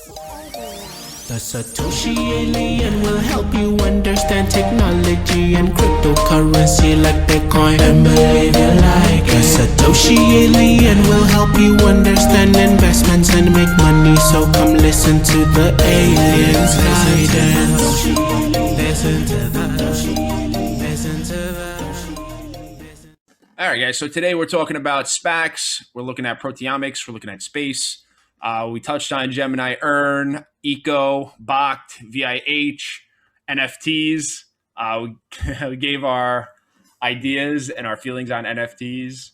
The Satoshi alien will help you understand technology and cryptocurrency like Bitcoin and believe you like it. The Satoshi alien will help you understand investments and make money, so come listen to the aliens guidance. Listen to the All right, guys. So today we're talking about SPACs. We're looking at proteomics. We're looking at space. We touched on Gemini Earn, Eco, BOCT, VIH, NFTs. We gave our ideas and our feelings on NFTs.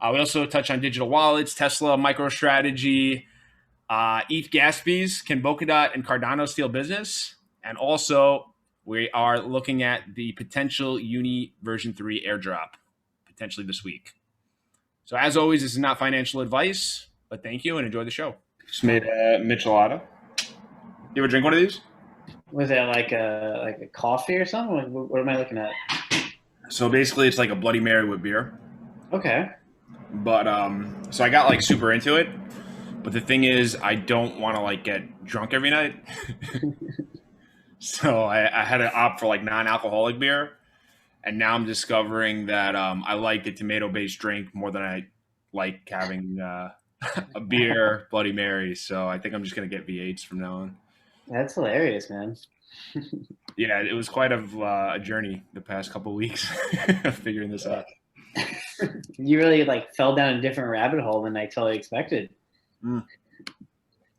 We also touched on digital wallets, Tesla, Microstrategy, ETH gas fees. Can Polkadot and Cardano steal business? And also, we are looking at the potential Uni version 3 airdrop, potentially this week. So as always, this is not financial advice, but thank you and enjoy the show. Just made a michelada. You ever drink one of these? Was that like a coffee or something? What am I looking at? So basically, it's like a Bloody Mary with beer. Okay. But so I got like super into it. But the thing is, I don't want to like get drunk every night. So I had to opt for like non-alcoholic beer. And now I'm discovering that I like the tomato-based drink more than I like having a beer, Bloody Mary. So I think I'm just going to get V8s from now on. That's hilarious, man. Yeah, it was quite a journey the past couple of weeks of figuring this out. You really like fell down a different rabbit hole than I totally expected. Mm.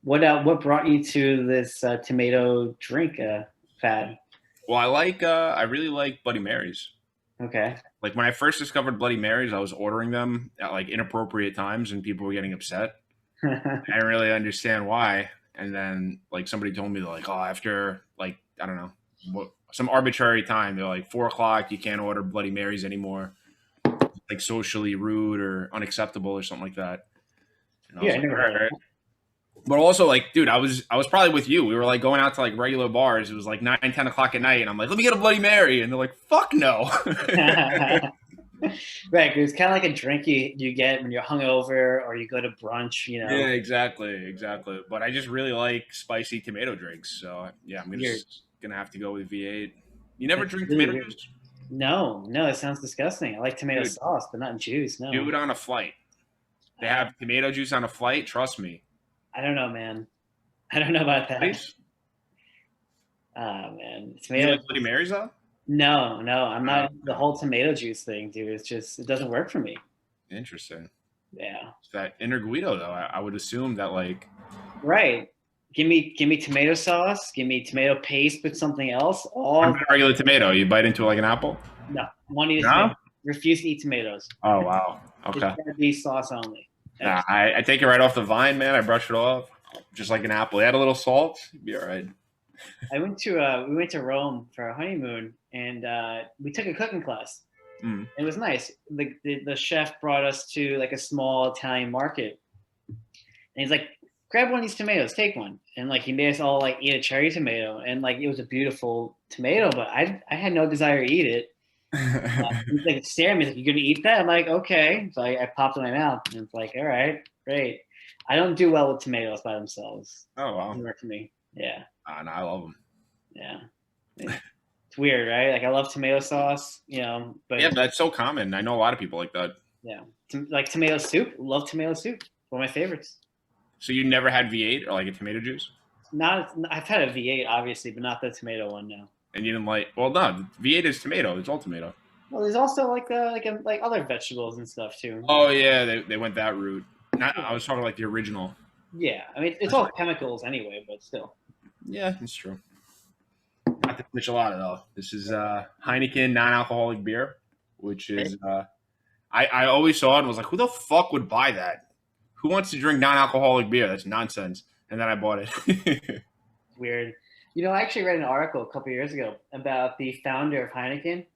What brought you to this tomato drink fad? Well, I really like Bloody Marys. Okay. Like when I first discovered Bloody Marys, I was ordering them at like inappropriate times and people were getting upset. I didn't really understand why. And then like somebody told me like, oh, after like, I don't know, some arbitrary time, they're like 4:00, you can't order Bloody Marys anymore. Like socially rude or unacceptable or something like that. And I was Yeah, I like, never heard of that. But also like, dude, I was probably with you. We were like going out to like regular bars. It was like 9, 10 o'clock at night. And I'm like, let me get a Bloody Mary. And they're like, fuck no. Right, 'cause it's kind of like a drink you get when you're hungover or you go to brunch, you know. Yeah, exactly. But I just really like spicy tomato drinks. So yeah, I'm gonna have to go with V8. You never drink really tomato weird. juice? No, it sounds disgusting. I like tomato Dude. sauce, but not in juice. No. Do it on a flight. They have tomato juice on a flight. Trust me. I don't know, man. I don't know about that. Please? Man. You Tomato. like Bloody Marys though? No, I'm not the whole tomato juice thing, dude. It doesn't work for me. Interesting. Yeah. It's that inner Guido though. I would assume that like. Right. Give me tomato sauce. Give me tomato paste with something else. Regular tomato. You bite into it like an apple? No. Want to eat No? tomato. Refuse to eat tomatoes. Oh wow. Okay. It's gotta be sauce only. Nah, I take it right off the vine, man. I brush it off just like an apple. Add a little salt, you'd be all right. We went to Rome for our honeymoon, and we took a cooking class. Mm. It was nice. The chef brought us to like a small Italian market, and he's like, "Grab one of these tomatoes, take one." And like he made us all like eat a cherry tomato, and like it was a beautiful tomato, but I had no desire to eat it. He's like staring at me, like, "You gonna eat that?" I'm like, "Okay." So I popped in my mouth, and it's like, "All right, great." I don't do well with tomatoes by themselves. Oh wow. It doesn't work for me. Yeah. No, I love them. Yeah. It's weird, right? Like I love tomato sauce, you know, but Yeah, that's so common. I know a lot of people like that. yeah, like tomato soup. Love tomato soup. One of my favorites. So you never had V8 or like a tomato juice? I've had a V8 obviously, but not the tomato one. No. And you didn't like? Well, no. V8 is tomato. It's all tomato. Well, there's also like other vegetables and stuff too. Oh yeah, they went that route. I was talking like the original. Yeah, I mean it's all chemicals anyway, but still. Yeah, it's true. Not the michelada though. This is Heineken non-alcoholic beer, which is I always saw it and was like, who the fuck would buy that? Who wants to drink non-alcoholic beer? That's nonsense. And then I bought it. Weird. You know, I actually read an article a couple years ago about the founder of Heineken.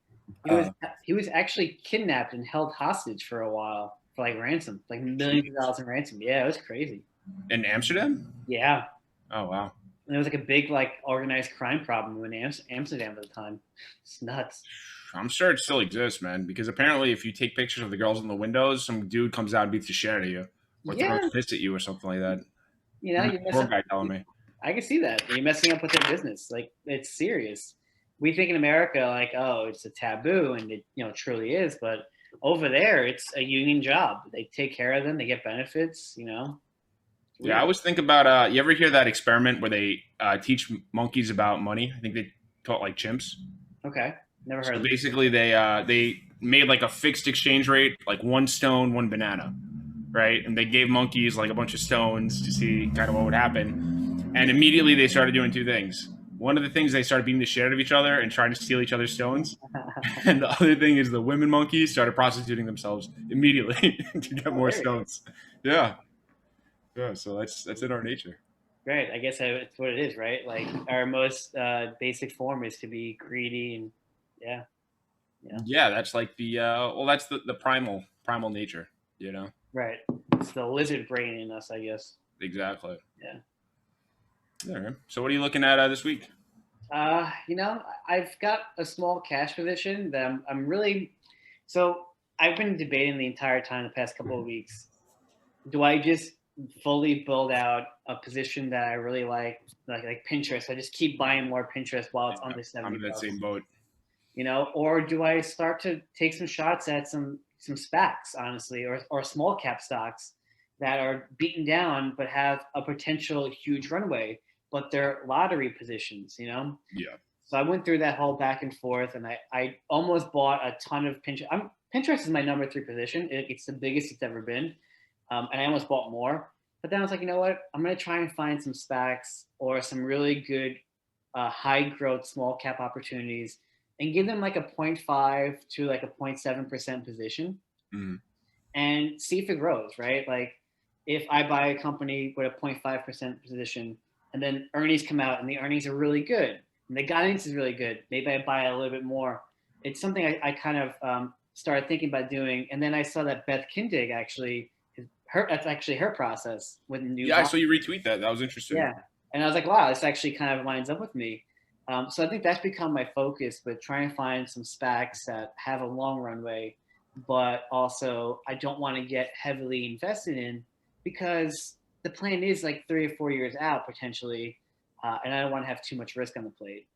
He was actually kidnapped and held hostage for a while for like ransom, like millions of dollars in ransom. Yeah, it was crazy. In Amsterdam? Yeah. Oh wow. And it was like a big like organized crime problem in Amsterdam at the time. It's nuts. I'm sure it still exists, man. Because apparently, if you take pictures of the girls in the windows, some dude comes out and beats the shit out of you, or throws piss at you, or something like that. You know, you miss Poor guy telling me. I can see that. You're messing up with their business. Like, it's serious. We think in America, like, oh, it's a taboo, and it, truly is. But over there, it's a union job. They take care of them. They get benefits. Yeah, I always think about you ever hear that experiment where they teach monkeys about money? I think they taught like chimps. Okay, never heard So of it. basically, they made like a fixed exchange rate, like one stone, one banana, right? And they gave monkeys like a bunch of stones to see kind of what would happen. And immediately they started doing two things. One of the things, they started beating the shit out of each other and trying to steal each other's stones. And the other thing is the women monkeys started prostituting themselves immediately to get more There we go. stones. Yeah, yeah. So that's in our nature. Great. I guess it's what it is, right? Like, our most basic form is to be greedy, and yeah, yeah, Yeah, that's like the well, that's the primal nature. You know, right. It's the lizard brain in us, I guess. exactly. Yeah. All right. So what are you looking at this week? I've got a small cash position that I'm really. So I've been debating the entire time the past couple of weeks. Do I just fully build out a position that I really like Pinterest? I just keep buying more Pinterest while it's under I'm 70 in that bucks. same boat. Or do I start to take some shots at some SPACs, honestly, or small cap stocks that are beaten down but have a potential huge runway, but they're lottery positions. Yeah. So I went through that whole back and forth, and I almost bought a ton of Pinterest. Pinterest is my number 3 position. It's the biggest it's ever been, and I almost bought more. But then I was like, you know what? I'm going to try and find some SPACs or some really good high growth small cap opportunities, and give them like a 0.5 to like a 0.7% position, Mhm. and see if it grows, right? Like, if I buy a company with a 0.5% position, and then earnings come out and the earnings are really good and the guidance is really good, maybe I buy a little bit more. It's something I kind of started thinking about doing. And then I saw that Beth Kindig actually, that's actually her process with new Yeah, I bonds. saw you retweet that. That was interesting. Yeah. And I was like, wow, this actually kind of lines up with me. So I think that's become my focus, with trying to find some SPACs that have a long runway, but also I don't want to get heavily invested in, because the plan is like 3 or 4 years out potentially, and I don't want to have too much risk on the plate.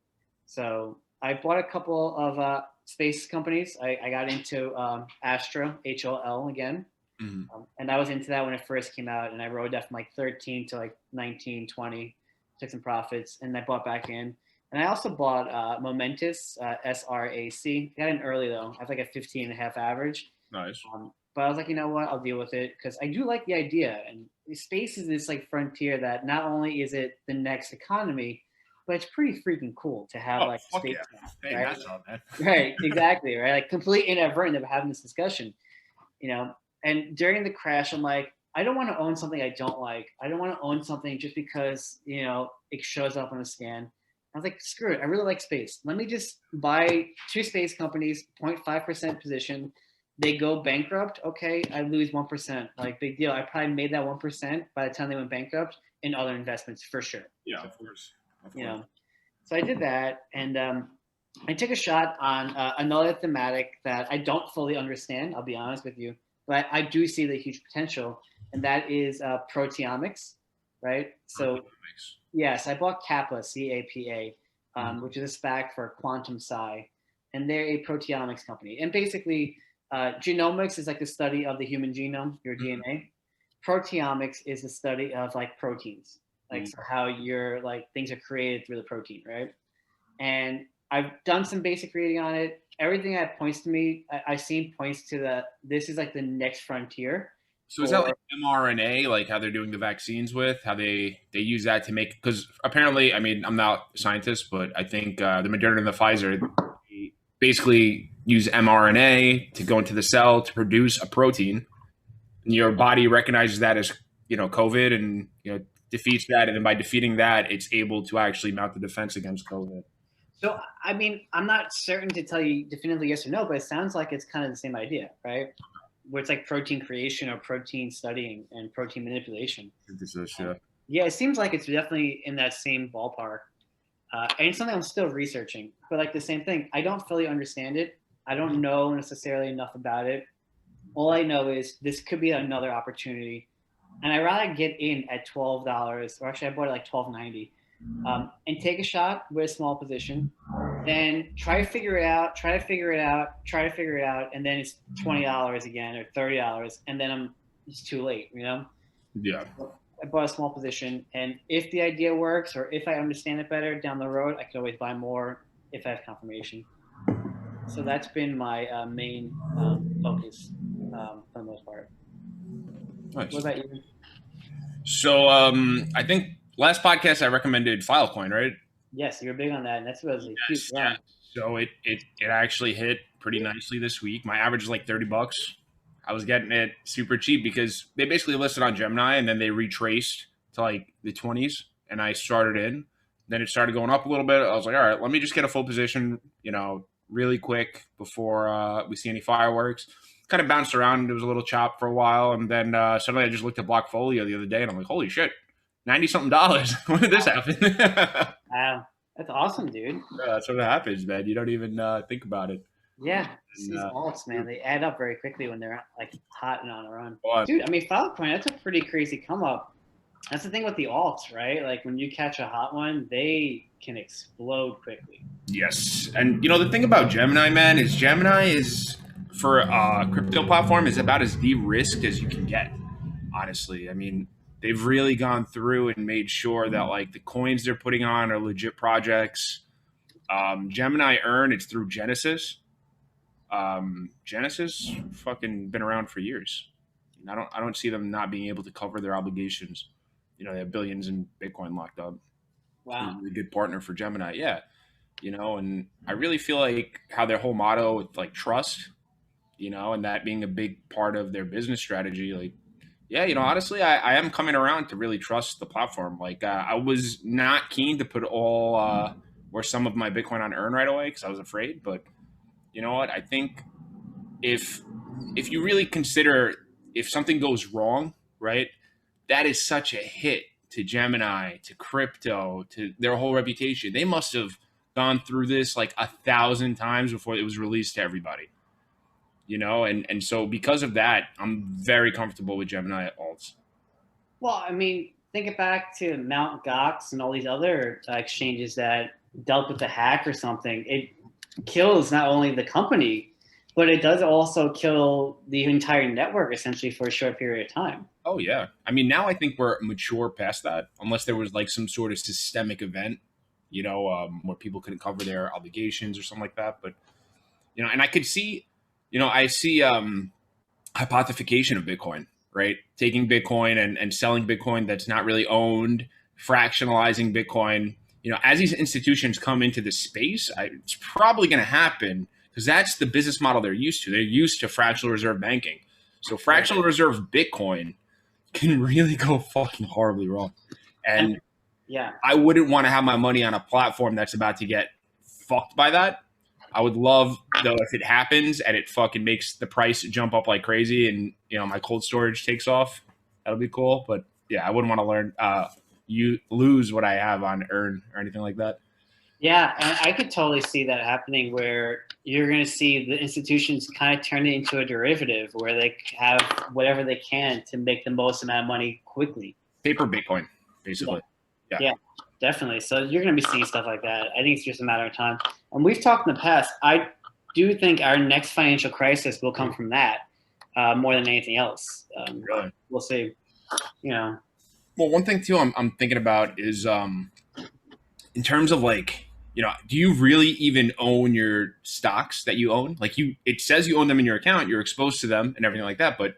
So I bought a couple of space companies. I got into Astra, HOL again. Mhm. And I was into that when it first came out, and I rode that from like 13 to like 19, 20, took some profits, and I bought back in. And I also bought Momentous, SRAC. Got in early though. I have like a 15.5 average. Nice. But I was like, you know what? I'll deal with it, because I do like the idea. And space is this like frontier that not only is it the next economy, but it's pretty freaking cool to have Oh, like fuck space. yeah. Hey, Right? that's all, man. Right, exactly, right? Like, complete inadvertent of having this discussion, you know. And during the crash, I'm like, I don't want to own something I don't like. I don't want to own something just because it shows up on a scan. I was like, screw it. I really like space. Let me just buy 2 space companies, 0.5% position. They go bankrupt. Okay, I lose 1%. Like, big deal. I probably made that 1% by the time they went bankrupt in other investments for sure. Yeah, of course. Of You course. know, so I did that, and I took a shot on another thematic that I don't fully understand. I'll be honest with you, but I do see the huge potential, and that is proteomics, right? So Proteomics. yes, I bought CAPA, CAPA, Mhm. which is a SPAC for quantum psi, and they're a proteomics company. And basically, genomics is like the study of the human genome, your DNA. Proteomics is the study of like proteins, like, so how your like things are created through the protein, right? And I've done some basic reading on it. Everything that points to me, I see points to this is like the next frontier So is that like for. mRNA, like how they're doing the vaccines with, how they use that to make? Because apparently, I mean, I'm not a scientist, but I think the Moderna and the Pfizer they basically use mRNA to go into the cell to produce a protein, and your body recognizes that as COVID, and defeats that, and then by defeating that, it's able to actually mount the defense against COVID. So, I mean, I'm not certain to tell you definitively yes or no, but it sounds like it's kind of the same idea, right? Where it's like protein creation or protein studying and protein manipulation. Synthesis, yeah. Yeah, it seems like it's definitely in that same ballpark. And it's something I'm still researching. But like the same thing, I don't fully understand it. I don't know necessarily enough about it. All I know is this could be another opportunity. And I rather get in at $12, or actually I bought it like $12.90, and take a shot with a small position. Then try to figure it out, and then it's $20 again or $30, and then it's too late, you know? Yeah. I bought a small position, and if the idea works or if I understand it better down the road, I could always buy more if I have confirmation. So that's been my main focus for the most part. Nice. What about you? So I think last podcast I recommended Filecoin, right? Yes, you're big on that, and that's was a huge run. Yeah. So it actually hit pretty nicely this week. My average is like $30. I was getting it super cheap because they basically listed on Gemini and then they retraced to like the 20s, and I started in. Then it started going up a little bit. I was like, all right, let me just get a full position, really quick before we see any fireworks. Kind of bounced around. It was a little chop for a while, and then suddenly I just looked at Blockfolio the other day, and I'm like, holy shit, $90-something. When did this happen? Wow, that's awesome, dude. Yeah, that's what happens, man. You don't even think about it. Yeah, these alts, man, they add up very quickly when they're like hot and on a run. Well, Dude, I mean, Filecoin, that's a pretty crazy come up. That's the thing with the alts, right? Like when you catch a hot one, they can explode quickly. yes, and the thing about Gemini, man, is Gemini is for a crypto platform is about as de-risked as you can get. Honestly, I mean, they've really gone through and made sure that like the coins they're putting on are legit projects. Gemini Earn, it's through Genesis. Genesis fucking been around for years. I don't see them not being able to cover their obligations. They have billions in Bitcoin locked up. Wow. Really good partner for Gemini. Yeah. And I really feel like how their whole motto with like trust, and that being a big part of their business strategy. Like, yeah, honestly, I am coming around to really trust the platform. Like, I was not keen to put all or some of my Bitcoin on Earn right away because I was afraid. But you know what? I think if you really consider if something goes wrong, right, that is such a hit to Gemini, to crypto, to their whole reputation. They must have gone through this like 1,000 times before it was released to everybody. And so because of that, I'm very comfortable with Gemini alts. Well, I mean, think it back to Mt. Gox and all these other exchanges that dealt with a hack or something. It kills not only the company, but it does also kill the entire network essentially for a short period of time. Oh, yeah. I mean, now I think we're mature past that, unless there was like some sort of systemic event, where people couldn't cover their obligations or something like that. But, and I could see, I see hypothecation of Bitcoin, right? Taking Bitcoin and selling Bitcoin that's not really owned, fractionalizing Bitcoin. As these institutions come into the space, it's probably going to happen because that's the business model they're used to. They're used to fractional reserve banking. So fractional reserve Bitcoin can really go fucking horribly wrong. And yeah, I wouldn't want to have my money on a platform that's about to get fucked by that. I would love, though, if it happens and it fucking makes the price jump up like crazy and, my cold storage takes off. That'll be cool. But, yeah, I wouldn't want to you lose what I have on Earn or anything like that. Yeah, and I could totally see that happening where you're going to see the institutions kind of turn it into a derivative where they have whatever they can to make the most amount of money quickly. Paper Bitcoin, basically. Yeah, definitely. So you're going to be seeing stuff like that. I think it's just a matter of time. And we've talked in the past. I do think our next financial crisis will come from that more than anything else. Really? We'll see. Well, one thing, too, I'm thinking about is in terms of like, do you really even own your stocks that you own? Like it says you own them in your account, you're exposed to them and everything like that. But,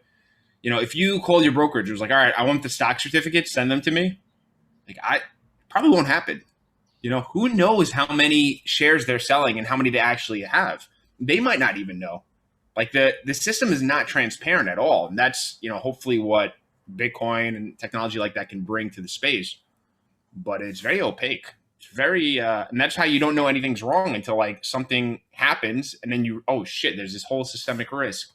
if you call your brokerage, it was like, all right, I want the stock certificates, send them to me. Like probably won't happen. Who knows how many shares they're selling and how many they actually have? They might not even know. Like the system is not transparent at all. And that's, hopefully what Bitcoin and technology like that can bring to the space. But it's very opaque. It's very, and that's how you don't know anything's wrong until like something happens and then oh shit, there's this whole systemic risk,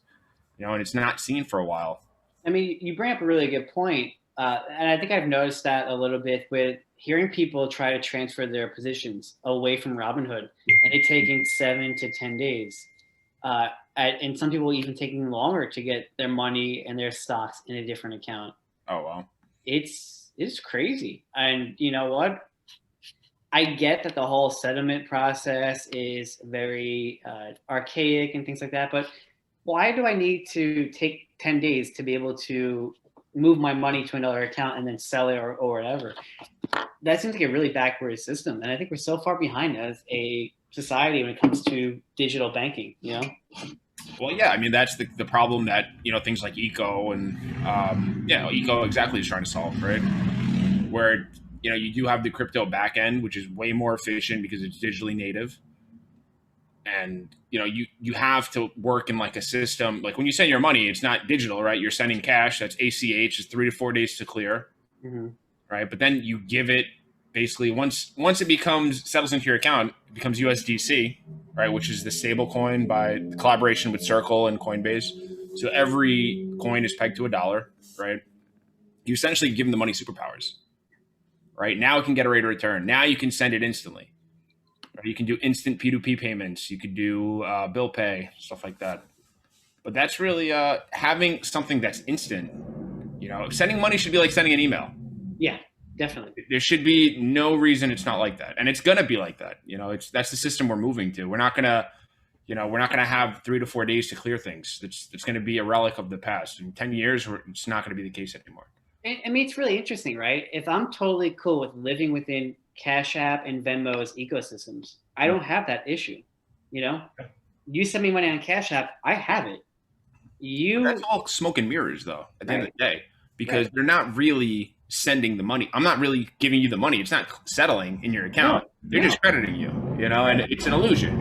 and it's not seen for a while. I mean, you bring up a really good point. And I think I've noticed that a little bit with hearing people try to transfer their positions away from Robinhood and it taking 7 to 10 days. And some people even taking longer to get their money and their stocks in a different account. Oh, wow. It's crazy. And you know what? I get that the whole settlement process is very archaic and things like that, but why do I need to take 10 days to be able to move my money to another account and then sell it or whatever? That seems like a really backwards system. And I think we're so far behind as a society when it comes to digital banking, you know? Well, yeah, I mean, that's the problem that, things like eco and, eco exactly is trying to solve, right? Where, you do have the crypto back end, which is way more efficient because it's digitally native. And, you have to work in like a system, like when you send your money, it's not digital, right? You're sending cash, that's ACH, it's 3 to 4 days to clear, right? But then you give it basically once it settles into your account, it becomes USDC, right? Which is the stable coin by the collaboration with Circle and Coinbase. So every coin is pegged to $1, right? You essentially give them the money superpowers, right? Now it can get a rate of return. Now you can send it instantly. Right? You can do instant P2P payments. You could do bill pay, stuff like that. But that's really having something that's instant. Sending money should be like sending an email. Yeah, definitely. There should be no reason it's not like that, and it's gonna be like that. That's the system we're moving to. We're not gonna have 3 to 4 days to clear things. It's gonna be a relic of the past. In 10 years, it's not gonna be the case anymore. I mean, it's really interesting, right? If I'm totally cool with living within Cash App and Venmo's ecosystems, I don't have that issue. You send me money on Cash App, I have it. That's all smoke and mirrors, though. At the end of the day, because they're not really sending the money. I'm not really giving you the money. It's not settling in your account. They're just crediting you. And it's an illusion.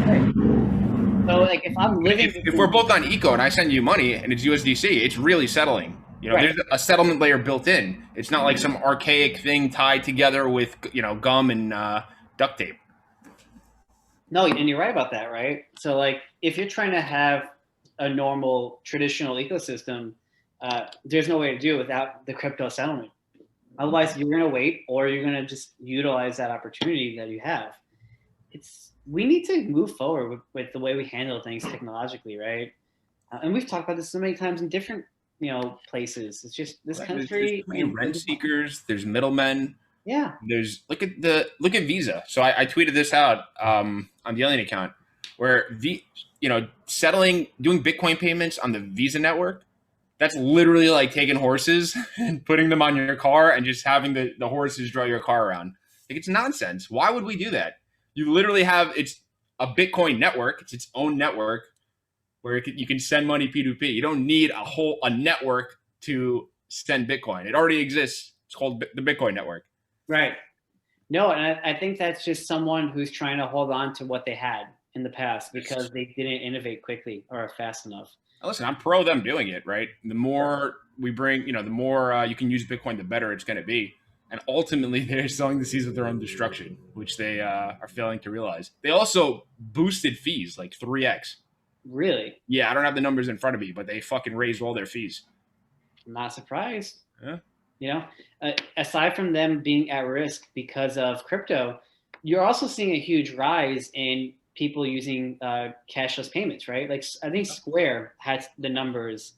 Right. So, like, if I'm living, if we're both on eco and I send you money and it's USDC, it's really settling. There's a settlement layer built in. It's not like some archaic thing tied together with, gum and duct tape. No, and you're right about that, right? So, like, if you're trying to have a normal, traditional ecosystem, there's no way to do it without the crypto settlement. Otherwise, you're going to wait, or you're going to just utilize that opportunity that you have. We need to move forward with the way we handle things technologically, right? And we've talked about this so many times in different places. It's just this country. There's rent seekers. There's middlemen. Yeah. There's look at Visa. So I tweeted this out on the Alien account, where doing Bitcoin payments on the Visa network. That's literally like taking horses and putting them on your car and just having the horses draw your car around. Like, it's nonsense. Why would we do that? You literally it's a Bitcoin network. It's its own network where you can send money P2P. You don't need a network to send Bitcoin. It already exists. It's called the Bitcoin network. Right. No, and I think that's just someone who's trying to hold on to what they had in the past because they didn't innovate quickly or fast enough. Listen, I'm pro them doing it, right? The more we bring, the more you can use Bitcoin, the better it's going to be. And ultimately, they're sowing the seeds of their own destruction, which they are failing to realize. They also boosted fees like 3x. Really? Yeah, I don't have the numbers in front of me, but they fucking raised all their fees. I'm not surprised. Yeah. Aside from them being at risk because of crypto, you're also seeing a huge rise in people using cashless payments, right? Like, I think Square had the numbers,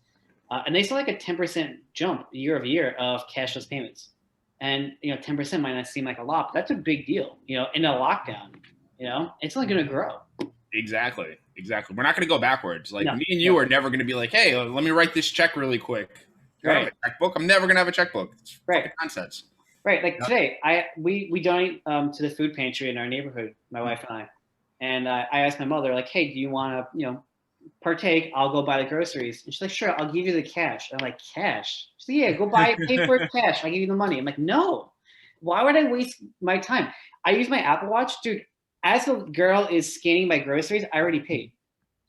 and they saw like a 10% jump year over year of cashless payments. And 10% might not seem like a lot, but that's a big deal. In a lockdown, it's only going to grow. Exactly. We're not going to go backwards. Like, me and you are never going to be like, hey, let me write this check really quick. Do I have a checkbook? I'm never going to have a checkbook. It's nonsense. Right. Like today, we donate to the food pantry in our neighborhood, my wife and I. And I asked my mother, like, hey, do you want to, partake? I'll go buy the groceries. And she's like, sure, I'll give you the cash. I'm like, cash? She's like, yeah, go pay for it cash. I'll give you the money. I'm like, no. Why would I waste my time? I use my Apple Watch. Dude, as the girl is scanning my groceries, I already paid.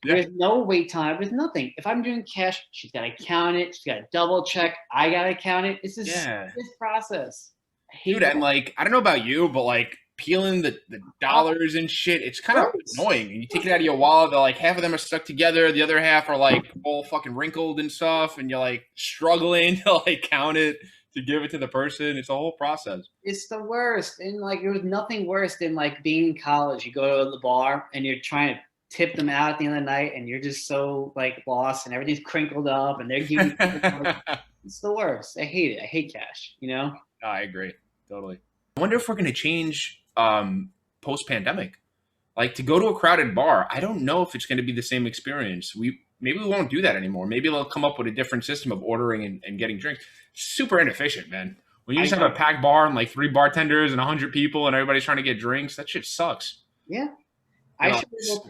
Yeah. There's no wait time. There's nothing. If I'm doing cash, she's got to count it. She's got to double check. I got to count it. It's this process. Dude, and like, I don't know about you, but like, peeling the dollars and shit, it's kind of annoying. And you take it out of your wallet, they're like, half of them are stuck together, the other half are like all fucking wrinkled and stuff, and you're like struggling to like count it to give it to the person. It's a whole process. It's the worst. And like, there was nothing worse than like being in college. You go to the bar and you're trying to tip them out at the end of the night, and you're just so like lost, and everything's crinkled up, and they're giving you it's the worst. I hate it. I hate cash, I agree. Totally. I wonder if we're going to change post pandemic. Like to go to a crowded bar, I don't know if it's going to be the same experience. Maybe we won't do that anymore. Maybe they'll come up with a different system of ordering and getting drinks. Super inefficient, man. When you just have a packed bar and like 3 bartenders and 100 people and everybody's trying to get drinks, that shit sucks. Yeah.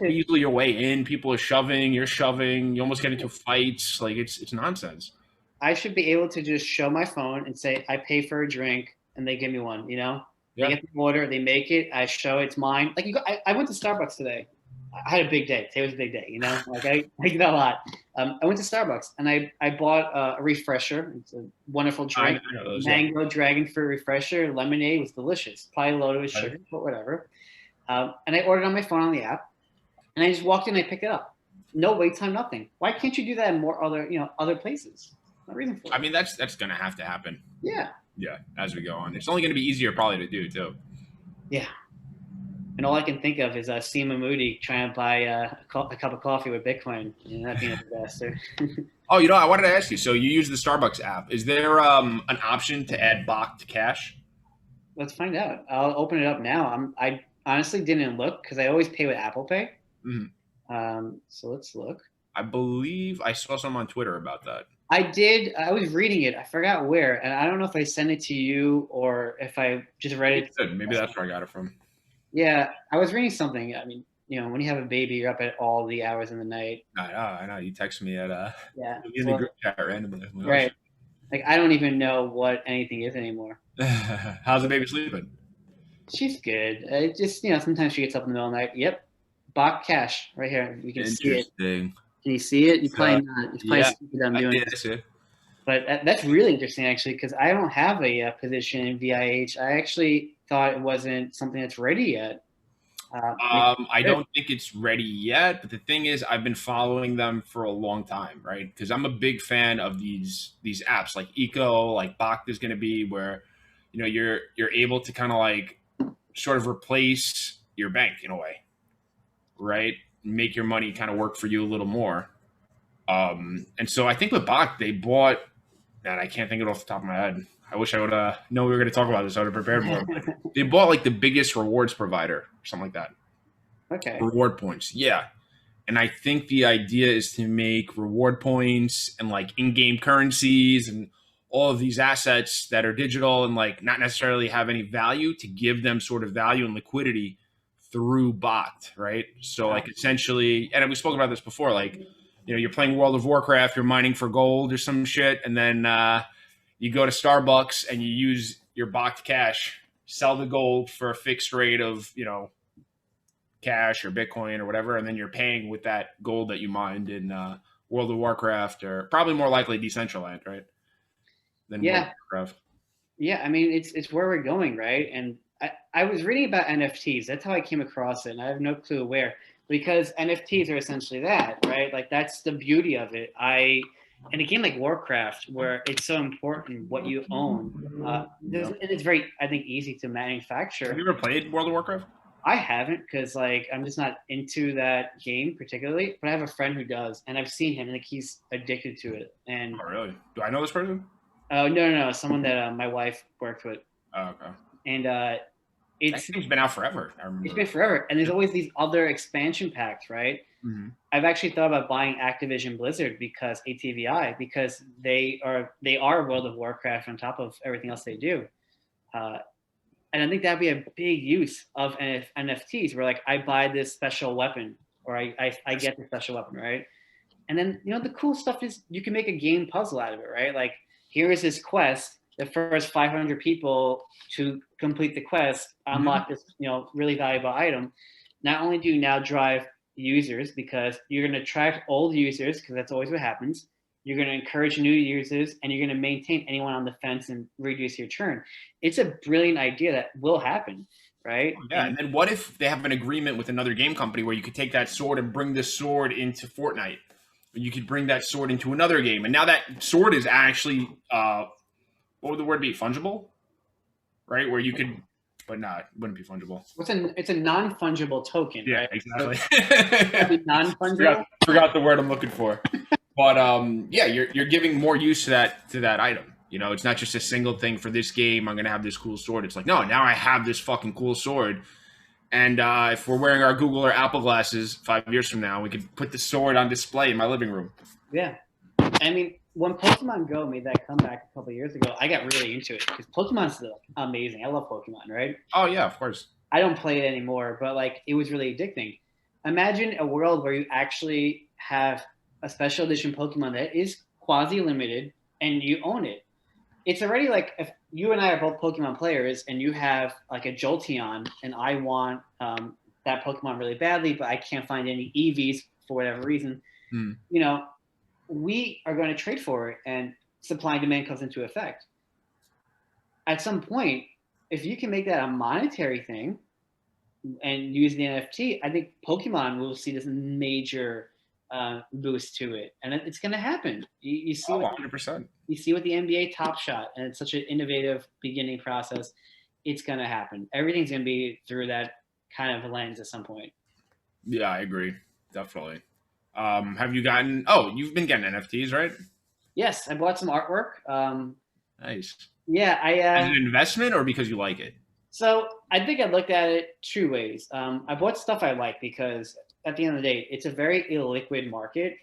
Usually your way in, people are shoving, you're shoving, you almost get into fights. Like it's nonsense. I should be able to just show my phone and say, I pay for a drink and they give me one, you know? Yeah. They get the order, they make it, I show it's mine. Like I went to Starbucks today. I had a big day. Today was a big day, you know? Like I do that a lot. I went to Starbucks and I bought a refresher. It's a wonderful drink. I know those, Mango dragon fruit refresher. Lemonade was delicious. Probably loaded with sugar, but whatever. And I ordered on my phone on the app. And I just walked in and I picked it up. No wait time, nothing. Why can't you do that in more other places? No reason for it. I mean, that's going to have to happen. Yeah. Yeah, as we go on. It's only going to be easier probably to do, too. Yeah. And all I can think of is Seema Moody trying to buy a cup of coffee with Bitcoin. And that being a disaster. Oh, I wanted to ask you. So you use the Starbucks app. Is there an option to add Bach to cash? Let's find out. I'll open it up now. I honestly didn't look because I always pay with Apple Pay. Mm-hmm. So let's look. I believe I saw some on Twitter about that. I did. I was reading it. I forgot where. And I don't know if I sent it to you or if I just read it. Maybe that's where I got it from. Yeah, I was reading something. I mean, when you have a baby, you're up at all the hours in the night. I know. You text me at in the group chat randomly. Right. Like I don't even know what anything is anymore. How's the baby sleeping? She's good. It just sometimes she gets up in the middle of the night. Yep, Bach Cash right here. You can see it. Can you see it? You probably not. It's probably stupid I'm doing it. But that's really interesting actually because I don't have a position in VIH. I actually thought it wasn't something that's ready yet. I don't think it's ready yet, but the thing is, I've been following them for a long time, right? Because I'm a big fan of these apps like Eco, like Bach is going to be where, you're able to kind of like sort of replace your bank in a way, right? Make your money kind of work for you a little more. And so I think with Bach, they bought, and I can't think of it off the top of my head. I wish I would know we were going to talk about this. I would have prepared more. They bought like the biggest rewards provider or something like that. Okay. Reward points. Yeah. And I think the idea is to make reward points and like in-game currencies and all of these assets that are digital and like not necessarily have any value to give them sort of value and liquidity through bot, right? So like essentially, and we spoke about this before, like, you're playing World of Warcraft, you're mining for gold or some shit, and then you go to Starbucks and you use your Bach cash, sell the gold for a fixed rate of, cash or Bitcoin or whatever, and then you're paying with that gold that you mined in World of Warcraft or probably more likely Decentraland, right? Than World of Warcraft. Yeah, I mean, it's where we're going, right? And I was reading about NFTs. That's how I came across it, and I have no clue where. Because NFTs are essentially that, right? Like that's the beauty of it. In a game like Warcraft, where it's so important what you own, and it's very, I think, easy to manufacture. Have you ever played World of Warcraft? I haven't, because I'm just not into that game particularly. But I have a friend who does, and I've seen him, and he's addicted to it. And oh, really? Do I know this person? Oh no, someone that my wife worked with. Oh, okay. And it's been out forever. It's been forever, and there's always these other expansion packs, right? Mm-hmm. I've actually thought about buying Activision Blizzard because ATVI, because they are World of Warcraft on top of everything else they do, and I think that'd be a big use of NFTs, where like I buy this special weapon, or I get the special weapon, right? And then the cool stuff is you can make a game puzzle out of it, right? Like here is this quest. The first 500 people to complete the quest unlock this, really valuable item. Not only do you now drive users because you're going to attract old users, because that's always what happens. You're going to encourage new users, and you're going to maintain anyone on the fence and reduce your churn. It's a brilliant idea that will happen, right? Yeah, and then what if they have an agreement with another game company where you could take that sword and bring this sword into Fortnite? Or you could bring that sword into another game, and now that sword is actually what would the word be? Fungible, right? Where you could, but not, wouldn't be fungible. It's a non-fungible token, yeah, right? Exactly. So non-fungible. Forgot the word I'm looking for. But yeah, you're giving more use to that item, You know, it's not just a single thing for this game. I'm gonna have this cool sword. It's like, no, now I have this fucking cool sword. And if we're wearing our Google or Apple glasses 5 years from now, we could put the sword on display in my living room. Yeah. I mean, when Pokemon Go made that comeback a couple of years ago, I got really into it because Pokemon's amazing. I love Pokemon, right? Oh yeah, of course. I don't play it anymore, but like it was really addicting. Imagine a world where you actually have a special edition Pokemon that is quasi limited and you own it. It's already like if you and I are both Pokemon players and you have like a Jolteon and I want that Pokemon really badly, but I can't find any EVs for whatever reason, you know, we are going to trade for it and supply and demand comes into effect. At some point, if you can make that a monetary thing and use the NFT, I think Pokemon will see this major boost to it, and it's going to happen. You see, 100%. You see what the NBA Top Shot, and it's such an innovative beginning process. It's going to happen. Everything's going to be through that kind of lens at some point. Yeah, I agree. Definitely. Have you gotten? Oh, you've been getting NFTs, right? Yes, I bought some artwork. Nice. Yeah, As an investment or because you like it? So I think I looked at it two ways. I bought stuff I like because at the end of the day, it's a very illiquid market.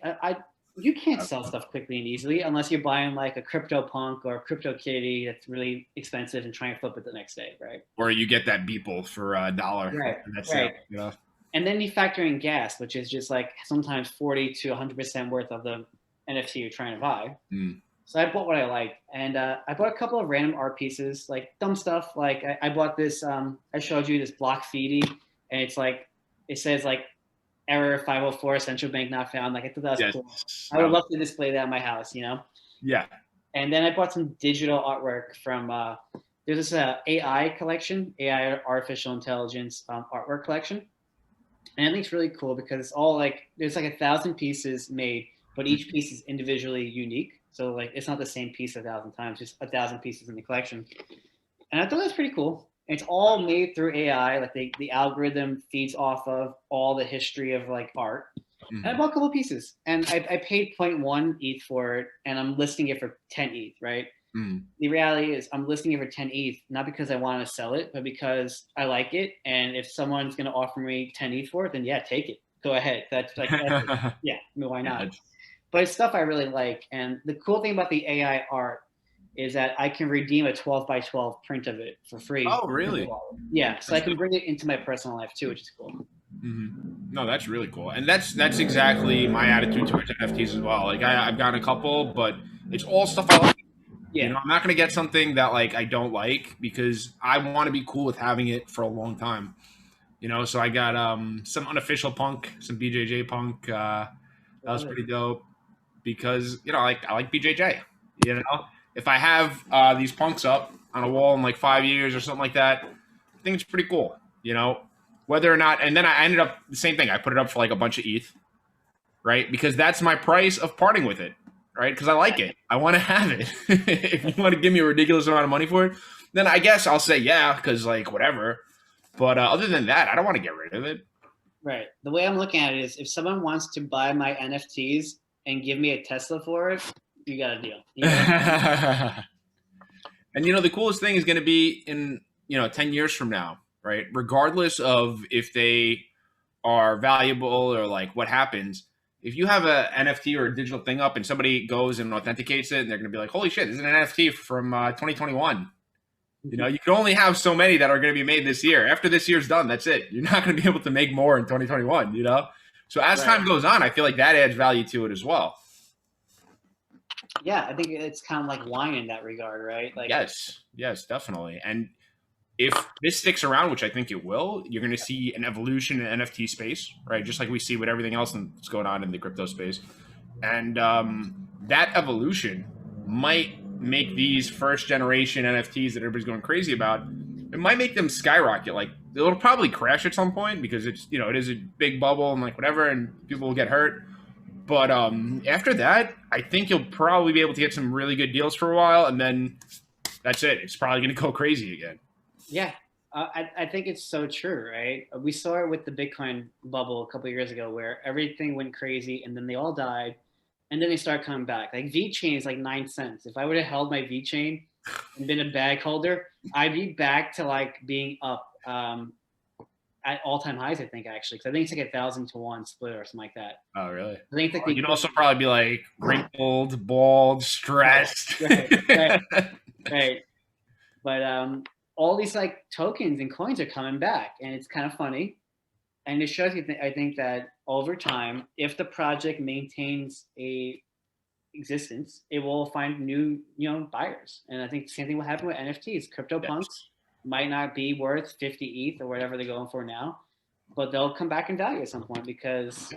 You can't sell stuff quickly and easily unless you're buying like a CryptoPunk or a CryptoKitty that's really expensive and trying to flip it the next day, right? Or you get that Beeple for $1. Right. And that's right. it. You know? And then you factor in gas, which is just like sometimes 40 to 100% worth of the NFT you're trying to buy. So I bought what I like, and I bought a couple of random art pieces, like dumb stuff. Like I bought this. I showed you this block feedy, and it's like it says like error 504, central bank not found. Like I thought that was cool. I would love to display that in my house, you know. Yeah. And then I bought some digital artwork from. There's this AI collection, AI artificial intelligence artwork collection, and I think it's really cool because it's all like there's like 1,000 pieces made, but each piece is individually unique. So like it's not the same piece 1,000 times, just 1,000 pieces in the collection. And I thought that's pretty cool. It's all made through AI. Like the algorithm feeds off of all the history of like art. And I bought a couple pieces, and I paid 0.1 ETH for it, and I'm listing it for 10 ETH, right? The reality is I'm listing it for 10 ETH, not because I want to sell it, but because I like it. And if someone's going to offer me 10 ETH for it, then yeah, take it. Go ahead. That's like, yeah, I mean, why not? But it's stuff I really like. And the cool thing about the AI art is that I can redeem a 12 by 12 print of it for free. Oh, really? Yeah. So I can bring it into my personal life too, which is cool. No, that's really cool. And that's exactly my attitude towards NFTs as well. Like I've gotten a couple, but it's all stuff I like. Yeah. You know, I'm not going to get something that like I don't like because I want to be cool with having it for a long time. You know, so I got some unofficial punk, some BJJ punk. That was pretty dope. Because I like BJJ. You know, if I have these punks up on a wall in like 5 years or something like that, I think it's pretty cool. You know, whether or not, and then I ended up the same thing. I put it up for like a bunch of ETH, right? Because that's my price of parting with it, right? Because I like it. I want to have it. If you want to give me a ridiculous amount of money for it, then I guess I'll say yeah, because like whatever. But other than that, I don't want to get rid of it. Right. The way I'm looking at it is, if someone wants to buy my NFTs and give me a Tesla for it, you got a deal. And the coolest thing is going to be in 10 years from now, right? Regardless of if they are valuable or like what happens, if you have a NFT or a digital thing up and somebody goes and authenticates it, and they're going to be like, holy shit, this is an NFT from 2021. You can only have so many that are going to be made this year. After this year's done, that's it. You're not going to be able to make more in 2021, So as time goes on, I feel like that adds value to it as well. Yeah, I think it's kind of like wine in that regard, right? Like yes, definitely. And if this sticks around, which I think it will, you're going to see an evolution in NFT space, right? Just like we see with everything else that's going on in the crypto space. And that evolution might make these first generation NFTs that everybody's going crazy about, it might make them skyrocket. Like it'll probably crash at some point because it's, it is a big bubble and like whatever, and people will get hurt. But after that, I think you'll probably be able to get some really good deals for a while, and then that's it. It's probably going to go crazy again. Yeah, I think it's so true, right? We saw it with the Bitcoin bubble a couple of years ago where everything went crazy and then they all died. and then they start coming back. Like VeChain is like 9 cents. If I would have held my VeChain and been a bag holder, I'd be back to like being up at all-time highs, I think, actually, because I think it's like 1,000-to-1 split or something like that. Oh, really? I think it's like You'd also probably be like wrinkled, bald, stressed. right. But all these like tokens and coins are coming back, and it's kind of funny. And it shows you, I think, that over time, if the project maintains a existence, it will find new, buyers. And I think the same thing will happen with NFTs. CryptoPunks might not be worth 50 ETH or whatever they're going for now, but they'll come back in value at some point because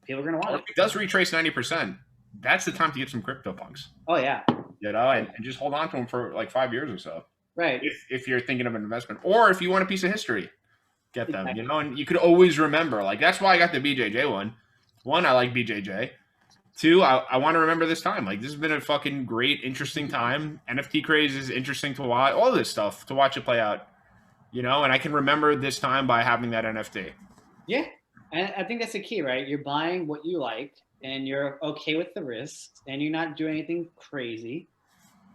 people are going to want it. If it does retrace 90%, that's the time to get some CryptoPunks. Oh, yeah. And just hold on to them for like 5 years or so. Right. If you're thinking of an investment, or if you want a piece of history, get them, and you could always remember. Like, that's why I got the BJJ one. One, I like BJJ. Two, I want to remember this time. Like, this has been a fucking great, interesting time. NFT craze is interesting to watch. All this stuff, to watch it play out, and I can remember this time by having that NFT. Yeah. And I think that's the key, right? You're buying what you like, and you're okay with the risks, and you're not doing anything crazy.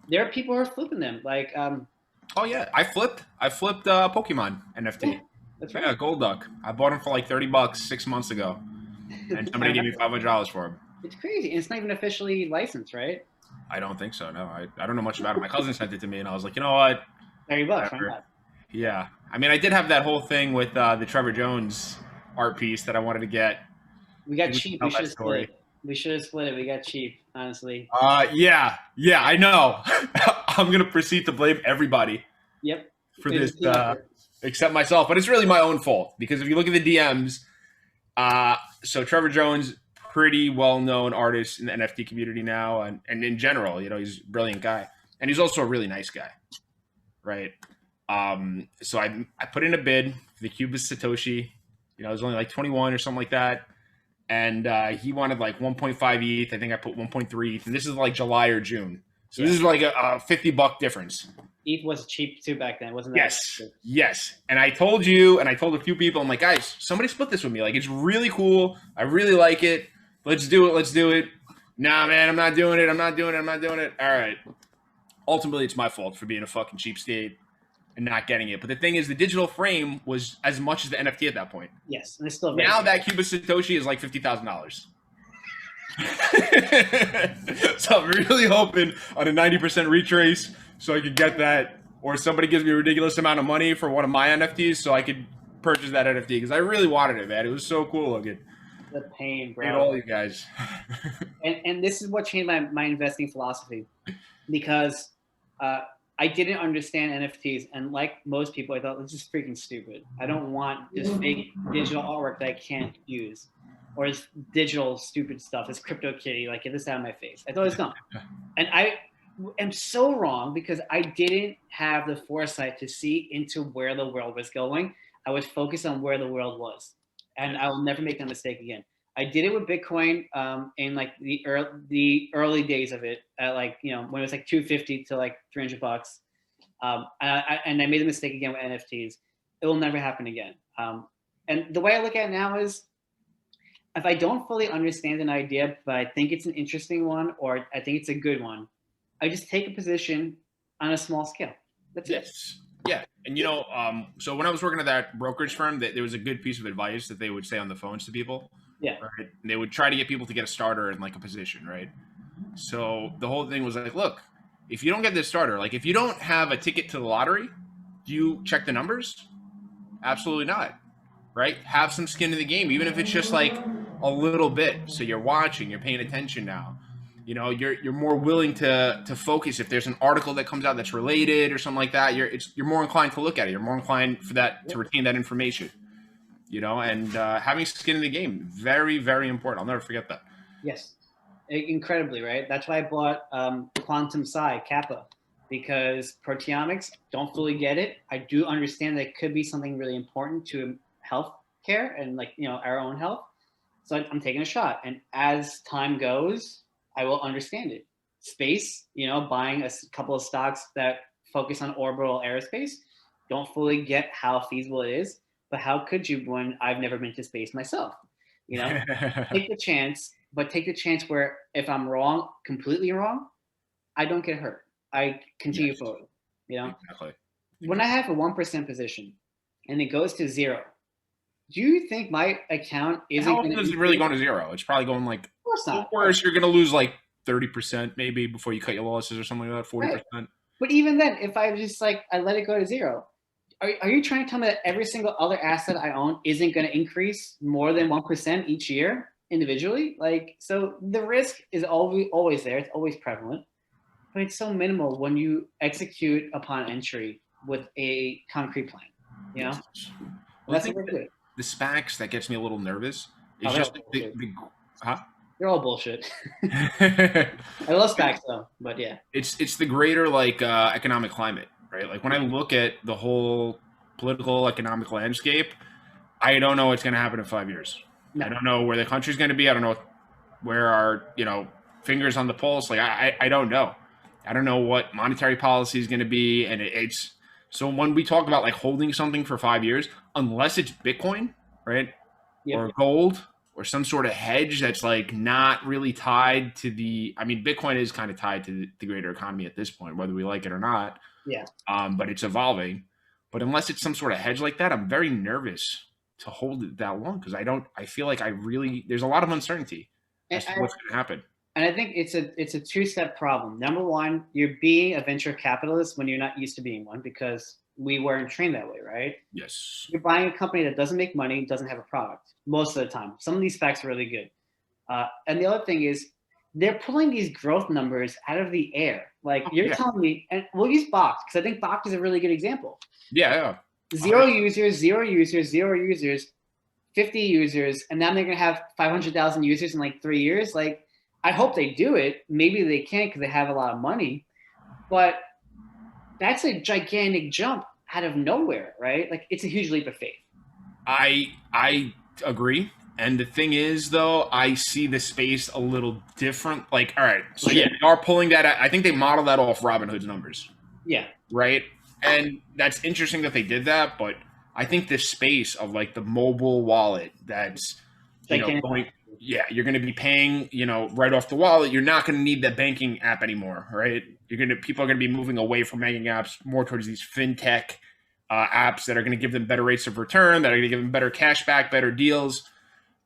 There are people who are flipping them. Like, oh, yeah. I flipped Pokemon NFT. Yeah, that's right. Yeah, Gold Duck. I bought him for like $30 6 months ago. And somebody gave me $500 for him. It's crazy. And it's not even officially licensed, right? I don't think so. No, I don't know much about it. My cousin sent it to me, and I was like, you know what? $30. Why not? Yeah. I mean, I did have that whole thing with the Trevor Jones art piece that I wanted to get. We got cheap. We should have split it. We got cheap, honestly. Yeah, I know. I'm going to proceed to blame everybody. Yep. For this, except myself. But it's really my own fault, because if you look at the DMs, so Trevor Jones, pretty well-known artist in the NFT community now, and in general, he's a brilliant guy. And he's also a really nice guy, right? So I put in a bid for the Cubase Satoshi. It was only like 21 or something like that. And he wanted like 1.5 ETH. I think I put 1.3 ETH. And this is like July or June. So this is like a $50 difference. ETH was cheap too back then, wasn't that? Yes. And I told you, and I told a few people, I'm like, guys, somebody split this with me. Like, it's really cool. I really like it. Let's do it. Nah, man, I'm not doing it. All right. Ultimately, it's my fault for being a fucking cheapskate and not getting it. But the thing is, the digital frame was as much as the NFT at that point. Yes, and it's still now that Cubase Satoshi is like $50,000. So I'm really hoping on a 90% retrace so I could get that, or somebody gives me a ridiculous amount of money for one of my NFTs so I could purchase that NFT, because I really wanted it, man. It was so cool looking. The pain, bro. And all you guys. and this is what changed my investing philosophy, because I didn't understand NFTs, and like most people, I thought, this is freaking stupid. I don't want this fake digital artwork that I can't use, or this digital stupid stuff, this crypto kitty, like, get this out of my face. I thought it was dumb. And I am so wrong, because I didn't have the foresight to see into where the world was going. I was focused on where the world was, and I will never make that mistake again. I did it with Bitcoin in like the early days of it, at like, when it was like 250 to like $300. And I made the mistake again with NFTs. It will never happen again. And the way I look at it now is, if I don't fully understand an idea, but I think it's an interesting one, or I think it's a good one, I just take a position on a small scale. That's it. Yeah. And, so when I was working at that brokerage firm, there was a good piece of advice that they would say on the phones to people. Yeah. Right? And they would try to get people to get a starter in like a position, right? So the whole thing was like, look, if you don't get this starter, like if you don't have a ticket to the lottery, do you check the numbers? Absolutely not. Right? Have some skin in the game, even if it's just like a little bit. So you're watching, you're paying attention now. You're more willing to focus if there's an article that comes out that's related or something like that. You're more inclined to look at it. You're more inclined for that to retain that information. And having skin in the game, very, very important. I'll never forget that. Yes, incredibly, right? That's why I bought Quantum Psi, CAPA, because proteomics, don't fully get it. I do understand that it could be something really important to healthcare and like, our own health. So I'm taking a shot. And as time goes, I will understand it. Space, buying a couple of stocks that focus on orbital aerospace, don't fully get how feasible it is. But how could you when I've never been to space myself? Take the chance, but take the chance where if I'm wrong, completely wrong, I don't get hurt. I continue forward. You know, Exactly. When I have a 1% position and it goes to 0, do you think my account isn't How going often to is it really going to 0? It's probably going like, Of course not. worse, you're going to lose like 30% maybe before you cut your losses or something like that, 40%. Right. But even then, if I just I let it go to 0, are you trying to tell me that every single other asset I own isn't going to increase more than 1% each year individually? So the risk is always there. It's always prevalent, but it's so minimal when you execute upon entry with a concrete plan. You know, Well, that's what we're doing. The SPACs that gets me a little nervous is Oh, just huh? They're all bullshit. I love SPACs though, but yeah, it's the greater economic climate, right? Like when I look at the whole political economic landscape, I don't know what's going to happen in 5 years. No. I don't know where the country's going to be. I don't know where our fingers on the pulse. I don't know. I don't know what monetary policy is going to be, and it's so when we talk about holding something for 5 years, unless it's Bitcoin, right, or gold, or some sort of hedge that's not really tied to Bitcoin is kind of tied to the greater economy at this point, whether we like it or not. Yeah. But it's evolving. But unless it's some sort of hedge like that, I'm very nervous to hold it that long because I feel like there's a lot of uncertainty as to what's going to happen. And I think it's a two-step problem. Number one, you're being a venture capitalist when you're not used to being one because we weren't trained that way, right? Yes. You're buying a company that doesn't make money, doesn't have a product most of the time. Some of these facts are really good. And the other thing is they're pulling these growth numbers out of the air. You're telling me, and we'll use Bakkt because I think Bakkt is a really good example. Yeah. 0 users, 0 users, 0 users, 50 users, and now they're going to have 500,000 users in 3 years. I hope they do it. Maybe they can't because they have a lot of money, but that's a gigantic jump out of nowhere, right? It's a huge leap of faith. I agree. And the thing is, though, I see the space a little different. All right, so they are pulling that. I think they model that off Robinhood's numbers. Yeah. Right. And that's interesting that they did that, but I think the space of the mobile wallet that's going. Yeah, you're going to be paying, right off the wallet. You're not going to need that banking app anymore, right? People are going to be moving away from banking apps more towards these fintech apps that are going to give them better rates of return, that are going to give them better cash back, better deals.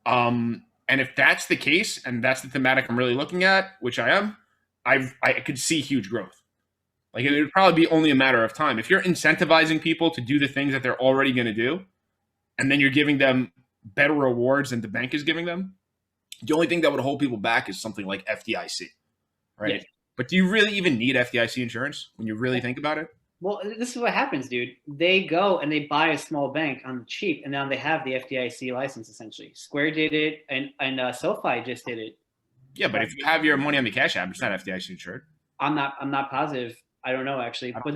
And if that's the case, and that's the thematic I'm really looking at, which I am, I could see huge growth. It would probably be only a matter of time. If you're incentivizing people to do the things that they're already going to do, and then you're giving them better rewards than the bank is giving them, the only thing that would hold people back is something like FDIC, right? Yeah. But do you really even need FDIC insurance when you really think about it? Well, this is what happens, dude. They go and they buy a small bank on the cheap, and now they have the FDIC license, essentially. Square did it, and SoFi just did it. Yeah, but if you have your money on the Cash App, it's not FDIC insured. I'm not positive. I don't know, actually. But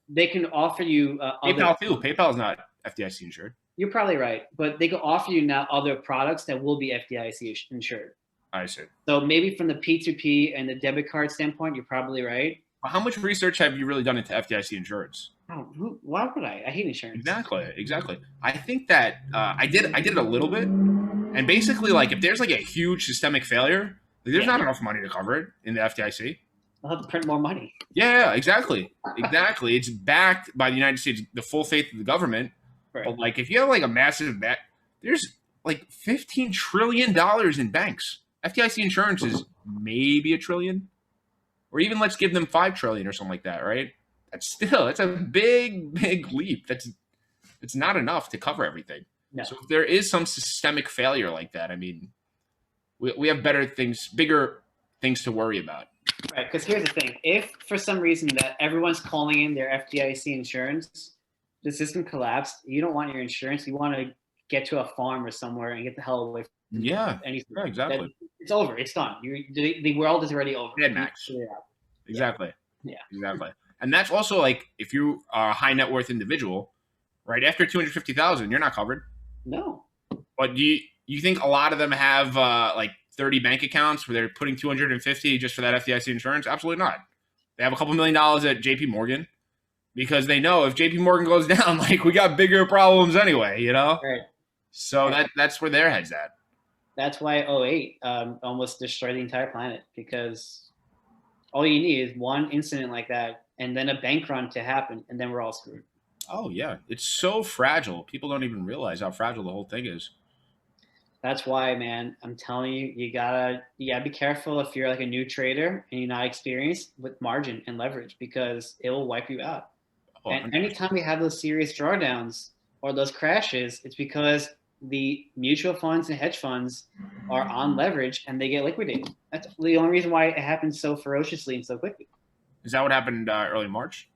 they can offer you PayPal, too. PayPal is not FDIC insured. You're probably right, but they can offer you now other products that will be FDIC insured. I see. So maybe from the P2P and the debit card standpoint, you're probably right. Well, how much research have you really done into FDIC insurance? Oh, why would I? I hate insurance. Exactly. I think that I did it a little bit, and basically, if there's a huge systemic failure, there's not enough money to cover it in the FDIC. They'll have to print more money. Yeah, exactly. It's backed by the United States, the full faith of the government. Right. But if you have a massive bet, there's $15 trillion in banks. FDIC insurance is maybe $1 trillion, or even let's give them $5 trillion or something like that, right? That's a big leap. It's not enough to cover everything. No. So if there is some systemic failure like that, we have bigger things to worry about. Right, because here's the thing: if for some reason that everyone's calling in their FDIC insurance, the system collapsed. You don't want your insurance. You want to get to a farm or somewhere and get the hell away from anything. Yeah, exactly. It's over. It's done. The world is already over. Dead max. Exactly. Yeah. Exactly. And that's also if you are a high net worth individual, right? After $250,000, you're not covered. No. But do you think a lot of them have 30 bank accounts where they're putting $250 just for that FDIC insurance? Absolutely not. They have a couple $1 million at JP Morgan. Because they know if JP Morgan goes down, we got bigger problems anyway, Right. So that's where their head's at. that's why '08 almost destroyed the entire planet, because all you need is one incident like that and then a bank run to happen, and then we're all screwed. Oh yeah, it's so fragile. People don't even realize how fragile the whole thing is. That's why, man, I'm telling you, you gotta be careful if you're like a new trader and you're not experienced with margin and leverage, because it will wipe you out. Oh, And anytime we have those serious drawdowns or those crashes, it's because the mutual funds and hedge funds are on leverage and they get liquidated. That's the only reason why it happens so ferociously and so quickly. is that what happened early March?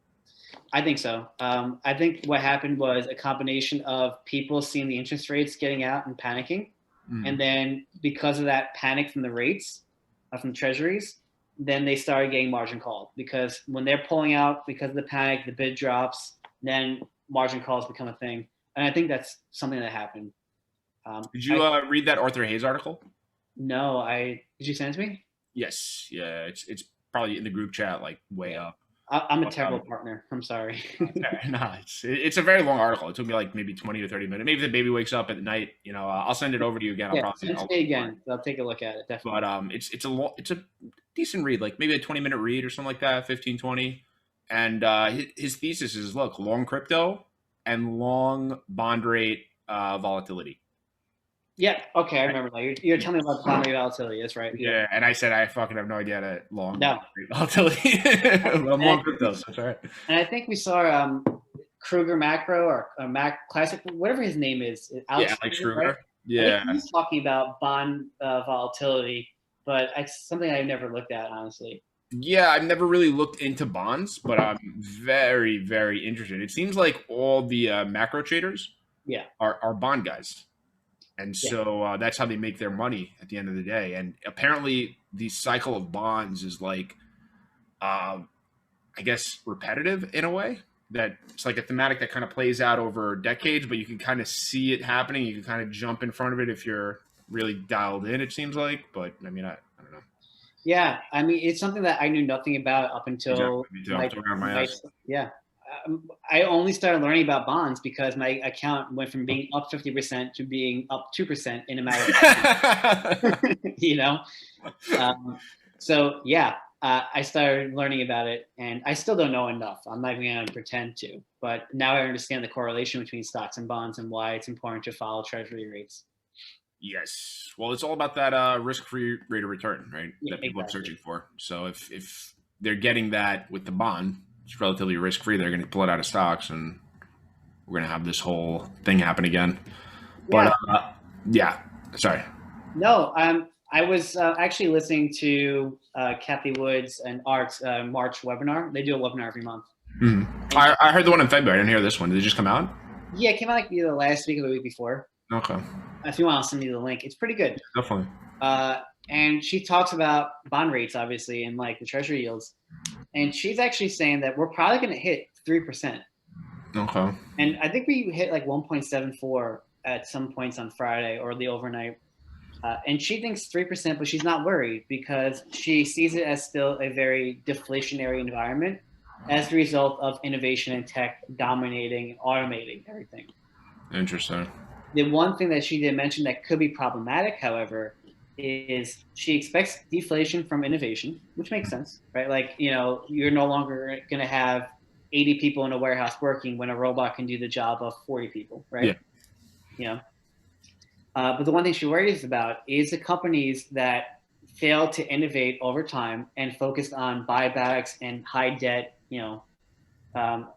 I think so. I think what happened was a combination of people seeing the interest rates getting out and panicking. And then because of that panic from the rates, from the treasuries, then they started getting margin called, because when they're pulling out because of the panic, the bid drops, then margin calls become a thing. And I think that's something that happened. Did you read that Arthur Hayes article? No, did you send it to me? Yes. Yeah. It's probably in the group chat, like way up. I'm a terrible partner. I'm sorry. No, it's a very long article. It took me like maybe 20 to 30 minutes. Maybe the baby wakes up at night. I'll send it over to you again. Send it to me again. I'll take a look at it, definitely. But it's a decent read, like maybe a 20-minute read or something like that, 15, 20. And his thesis is, look, long crypto and long bond rate volatility. Yeah. Okay. I remember that. You're telling me about bond rate volatility. That's right. Yeah. And I said, I fucking have no idea that long No. rate volatility. But I'm long cryptos. That's right. And I think we saw Kruger Macro or Mac Classic, whatever his name is. Alex Kruger. Right? Yeah. He's talking about bond volatility, but it's something I've never looked at, honestly. Yeah, I've never really looked into bonds, but I'm very, very interested. It seems like all the macro traders are bond guys. And so that's how they make their money at the end of the day. And apparently the cycle of bonds is like, I guess, repetitive in a way. That it's like a thematic that kind of plays out over decades, but you can kind of see it happening. You can kind of jump in front of it if you're really dialed in, it seems like. But I mean, I don't know. Yeah, I mean, it's something that I knew nothing about up until I only started learning about bonds because my account went from being up 50% to being up 2% in a matter of so yeah, I started learning about it, and I still don't know enough. I'm not even going to pretend to, but now I understand the correlation between stocks and bonds and why it's important to follow treasury rates. Yes. Well, it's all about that risk-free rate of return, right? Yeah, that people are searching for. So if they're getting that with the bond, it's relatively risk-free. They're going to pull it out of stocks, and we're going to have this whole thing happen again. But sorry. No, I was actually listening to Kathy Woods and Art's March webinar. They do a webinar every month. Mm-hmm. I heard the one in February. I didn't hear this one. Did it just come out? Yeah, it came out like either last week or the week before. Okay. If you want, I'll send you the link. It's pretty good. Definitely. And she talks about bond rates, obviously, and like the treasury yields. And she's actually saying that we're probably going to hit 3%. Okay. And I think we hit like 1.74 at some points on Friday or the overnight. And she thinks 3%, but she's not worried because she sees it as still a very deflationary environment as a result of innovation and tech dominating and automating everything. Interesting. The one thing that she did mention that could be problematic, however, is she expects deflation from innovation, which makes sense, right? Like, you're no longer going to have 80 people in a warehouse working when a robot can do the job of 40 people, right? Yeah. But the one thing she worries about is the companies that fail to innovate over time and focused on buybacks and high debt, the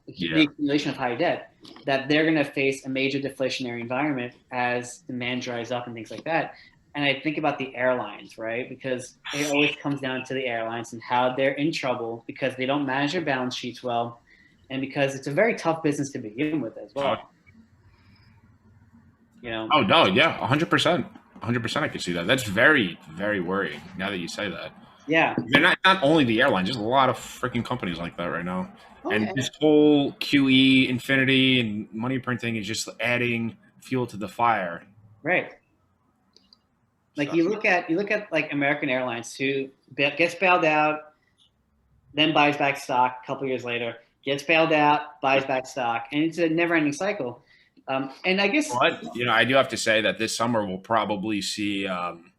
accumulation of high debt, that they're going to face a major deflationary environment as demand dries up and things like that. And I think about the airlines, right? Because it always comes down to the airlines and how they're in trouble because they don't manage their balance sheets well, and because it's a very tough business to begin with as well. Oh no, yeah, 100%. 100% I can see that. That's very, very worrying now that you say that. Yeah. They're not only the airlines, there's a lot of freaking companies like that right now. And this whole QE, infinity, and money printing is just adding fuel to the fire. Right. Like you look at like American Airlines, who gets bailed out, then buys back stock a couple years later, gets bailed out, buys back stock, and it's a never-ending cycle. And I guess But I do have to say that this summer we'll probably see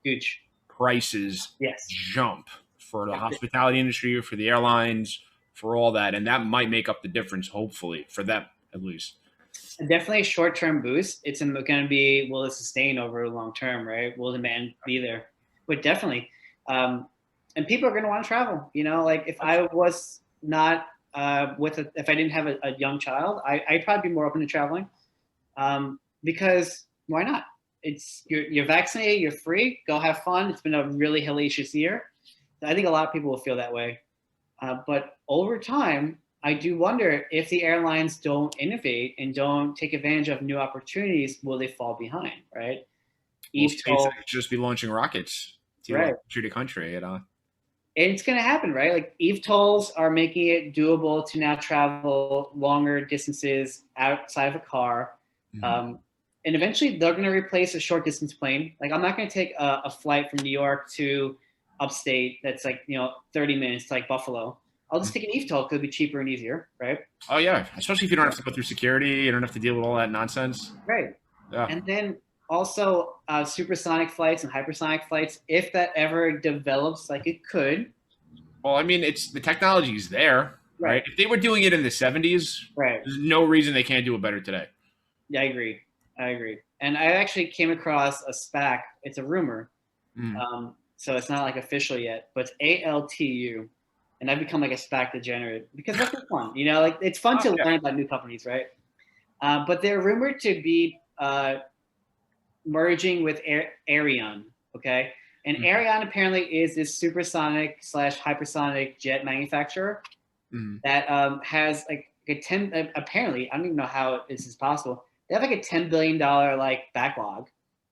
huge. prices Yes. jump for the hospitality industry, for the airlines, for all that, and that might make up the difference, hopefully, for them at least. Definitely a short-term boost. It's going to be, will it sustain over long term, right? Will demand be there? But definitely. And people are going to want to travel. Like if I was not if I didn't have a young child, I'd probably be more open to traveling. Because why not? You're vaccinated, you're free, go have fun. It's been a really hellacious year. I think a lot of people will feel that way. But over time, I do wonder if the airlines don't innovate and don't take advantage of new opportunities, will they fall behind, right? Will SpaceX just be launching rockets to country to country, And it's going to happen, right? Like Eve tolls are making it doable to now travel longer distances outside of a car. Mm-hmm. And eventually they're going to replace a short distance plane. Like I'm not going to take a flight from New York to upstate that's like, 30 minutes to like Buffalo. I'll just take an Eve toll because it'll be cheaper and easier, right? Oh, yeah. Especially if you don't have to go through security. You don't have to deal with all that nonsense. Right. Yeah. And then also supersonic flights and hypersonic flights, if that ever develops like it could. Well, I mean, the technology's there, right? If they were doing it in the 70s, there's no reason they can't do it better today. Yeah, I agree. And I actually came across a SPAC. It's a rumor. So it's not like official yet, but it's ALTU. And I've become like a SPAC degenerate because that's fun. Like it's fun to learn about new companies, right? But they're rumored to be merging with Ariane, okay? And Ariane apparently is this supersonic / hypersonic jet manufacturer that has like apparently, I don't even know how this is possible. They have like a $10 billion like backlog,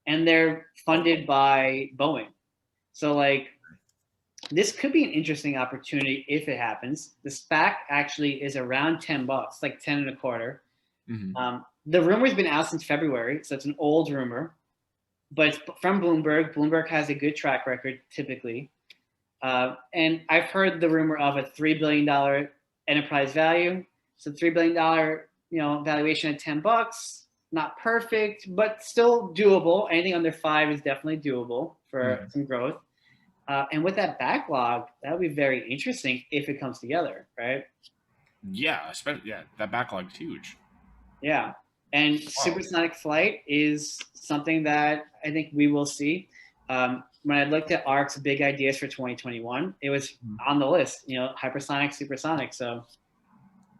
and they're funded by Boeing. So like, this could be an interesting opportunity if it happens. The SPAC actually is around $10, like 10 and a quarter. The rumor's been out since February, so it's an old rumor, but it's from Bloomberg. Bloomberg has a good track record typically. And I've heard the rumor of a $3 billion enterprise value. So $3 billion, valuation at $10, not perfect, but still doable. Anything under 5 is definitely doable for some growth. And with that backlog, that would be very interesting if it comes together, right? Yeah, that backlog is huge. Yeah, and supersonic flight is something that I think we will see. When I looked at ARC's big ideas for 2021, it was on the list, hypersonic, supersonic. So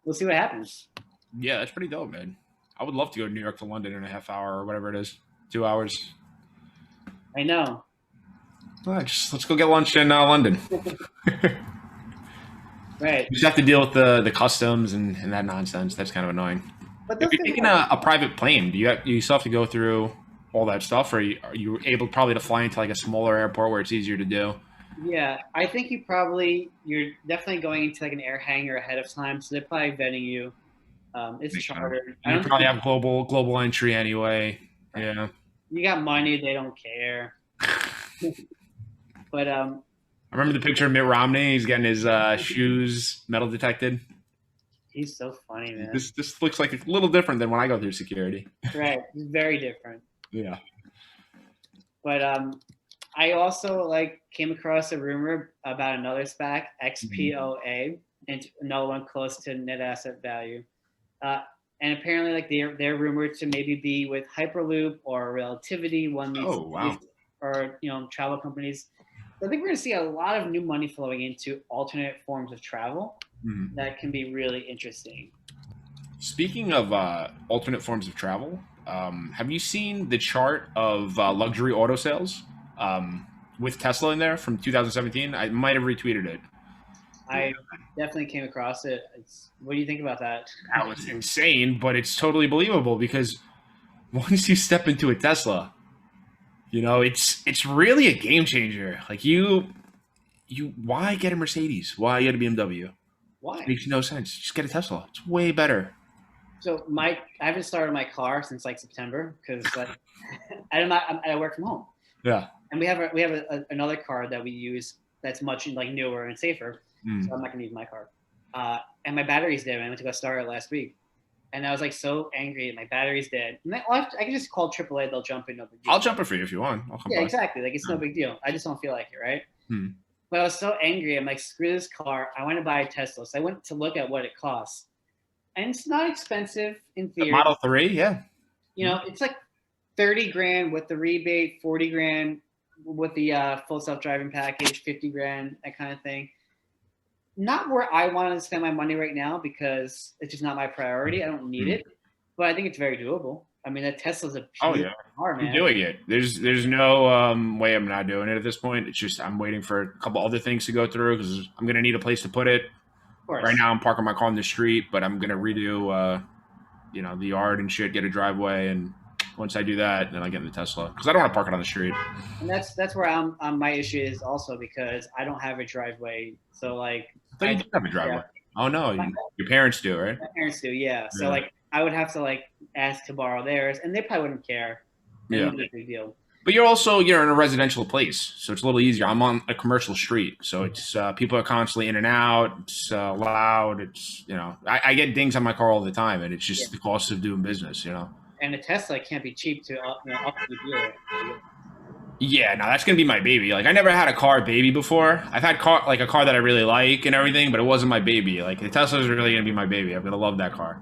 we'll see what happens. Yeah, that's pretty dope, man. I would love to go to New York to London in a half hour or whatever it is, 2 hours. I know. Let's go get lunch in London. Right. You just have to deal with the customs and that nonsense. That's kind of annoying. But if you're taking a private plane, do you still have to go through all that stuff, or are you able probably to fly into like a smaller airport where it's easier to do? Yeah, I think you're definitely going into like an air hangar ahead of time, so they're probably vetting you. It's chartered. You probably have global entry anyway. Yeah. You got money, they don't care. But I remember the picture of Mitt Romney. He's getting his shoes metal detected. He's so funny, man. This looks like a little different than when I go through security. Right, it's very different. Yeah. But I also came across a rumor about another SPAC, XPOA, and another one close to net asset value. And apparently, they're rumored to maybe be with Hyperloop or Relativity, or travel companies. So I think we're going to see a lot of new money flowing into alternate forms of travel. That can be really interesting. Speaking of alternate forms of travel, have you seen the chart of luxury auto sales with Tesla in there from 2017? I might have retweeted it. I definitely came across it. What do you think about that? That was insane, but it's totally believable because once you step into a Tesla, it's really a game changer. Like why get a Mercedes? Why get a BMW? Why? It makes no sense. Just get a Tesla. It's way better. So I haven't started my car since September because I work from home. Yeah. And we have another car that we use that's much newer and safer. So I'm not gonna use my car. And my battery's dead. I went to go start it last week. And I was like so angry. My battery's dead. And I can just call AAA. They'll jump in. No big deal. I'll jump it for you if you want. I'll come Yeah, by. exactly. Like it's no big deal. I just don't feel like it, right? Hmm. But I was so angry. I'm like, screw this car. I want to buy a Tesla. So I went to look at what it costs, and it's not expensive in theory. Model 3, yeah. You know, it's like 30 grand with the rebate, 40 grand with the full self-driving package, 50 grand, that kind of thing. Not where I want to spend my money right now because it's just not my priority. I don't need it, but I think it's very doable. I mean, that Tesla's a beautiful car, man. I'm doing it. There's no way I'm not doing it at this point. It's just I'm waiting for a couple other things to go through because I'm gonna need a place to put it. Right now, I'm parking my car on the street, but I'm gonna redo, the yard and shit, get a driveway, and once I do that, then I get in the Tesla because I don't want to park it on the street. And that's where my issue is also because I don't have a driveway. So like, I thought you did have a driveway. Yeah. Oh no, your parents do, right? My parents do, yeah. So like, I would have to like ask to borrow theirs, and they probably wouldn't care. It wouldn't be a big deal. But you're in a residential place, so it's a little easier. I'm on a commercial street, so it's people are constantly in and out. It's loud. It's I get dings on my car all the time, and it's just the cost of doing business, And a Tesla can't be cheap to upkeep either. Yeah, no, that's gonna be my baby. Like I never had a car baby before. I've had a car that I really like and everything, but it wasn't my baby. Like the Tesla is really gonna be my baby. I'm gonna love that car.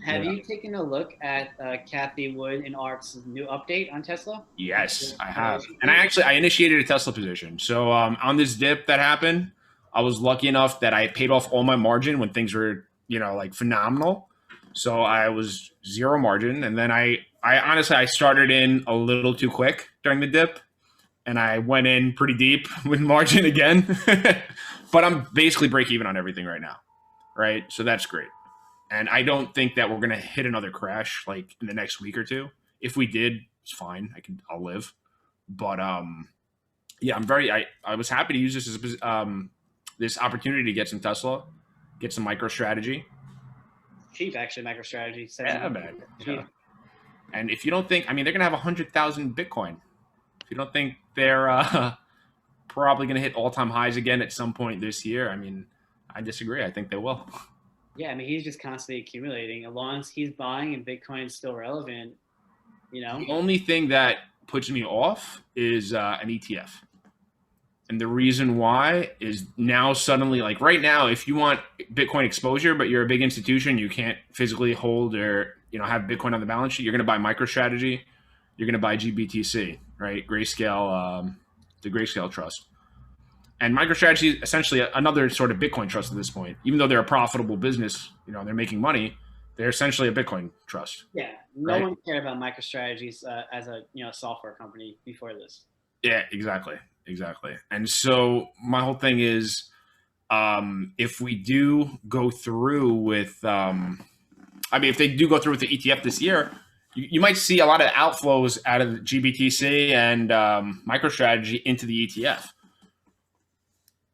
Have you taken a look at Kathy Wood and ARK's new update on Tesla? Yes, I have. And I initiated a Tesla position. So on this dip that happened, I was lucky enough that I paid off all my margin when things were, like phenomenal. So I was zero margin. And then I honestly started in a little too quick during the dip. And I went in pretty deep with margin again. But I'm basically break even on everything right now. Right? So that's great. And I don't think that we're going to hit another crash like in the next week or two. If we did, it's fine. I'll live. But yeah, I was happy to use this as this opportunity to get some Tesla, get some MicroStrategy. Cheap, actually, MicroStrategy. Yeah, man. Yeah. And if you don't think, they're going to have 100,000 Bitcoin. If you don't think they're probably going to hit all-time highs again at some point this year, I disagree. I think they will. Yeah, he's just constantly accumulating. As long as he's buying and Bitcoin is still relevant, The only thing that puts me off is an ETF. And the reason why is now suddenly, like right now, if you want Bitcoin exposure, but you're a big institution, you can't physically hold or, have Bitcoin on the balance sheet, you're going to buy MicroStrategy, you're going to buy GBTC, right? Grayscale, the Grayscale Trust. And MicroStrategy is essentially another sort of Bitcoin trust at this point. Even though they're a profitable business, they're making money, they're essentially a Bitcoin trust. Yeah, no one cared about MicroStrategies as a software company before this. Yeah, exactly. And so my whole thing is, if we do go through with, if they do go through with the ETF this year, you might see a lot of outflows out of the GBTC and MicroStrategy into the ETF.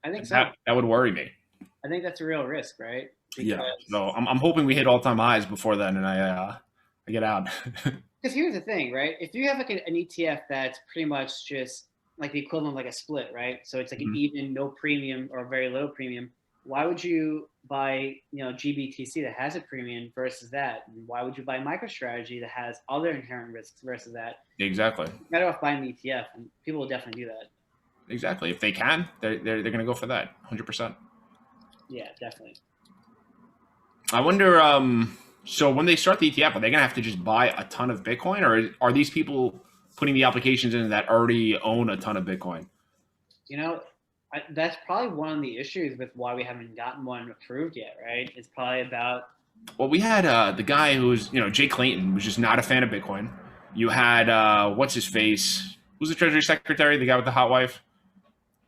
I think so. That would worry me. I think that's a real risk, right? Because so I'm hoping we hit all-time highs before then, and I get out. Because here's the thing, right? If you have like an ETF that's pretty much just like the equivalent of like a split, right? So it's like an even no premium or very low premium. Why would you buy GBTC that has a premium versus that? And why would you buy MicroStrategy that has other inherent risks versus that? Exactly. You're better off buying the ETF, and people will definitely do that. Exactly. If they can, they're going to go for that 100%. Yeah, definitely. I wonder, so when they start the ETF, are they going to have to just buy a ton of Bitcoin, or are these people putting the applications in that already own a ton of Bitcoin? That's probably one of the issues with why we haven't gotten one approved yet, right? It's probably about... Well, we had the guy who was, Jay Clayton was just not a fan of Bitcoin. You had, what's his face? Who's the Treasury Secretary, the guy with the hot wife?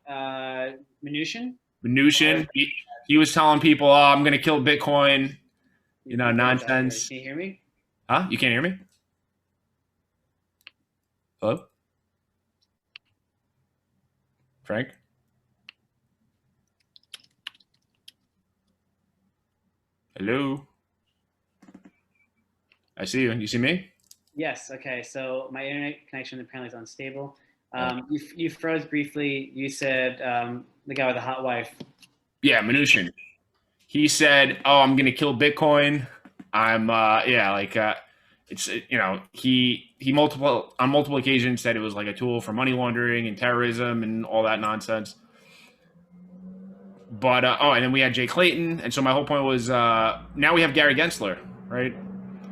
Mnuchin. He was telling people, "Oh, I'm going to kill Bitcoin." Nonsense. Can you hear me? Huh? You can't hear me? Hello, Frank. Hello. I see you. You see me? Yes. Okay. So my internet connection apparently is unstable. You froze briefly. You said the guy with the hot wife. Yeah, Mnuchin. He said, "Oh, I'm going to kill Bitcoin." I'm it's he on multiple occasions said it was like a tool for money laundering and terrorism and all that nonsense. But and then we had Jay Clayton, and so my whole point was now we have Gary Gensler, right?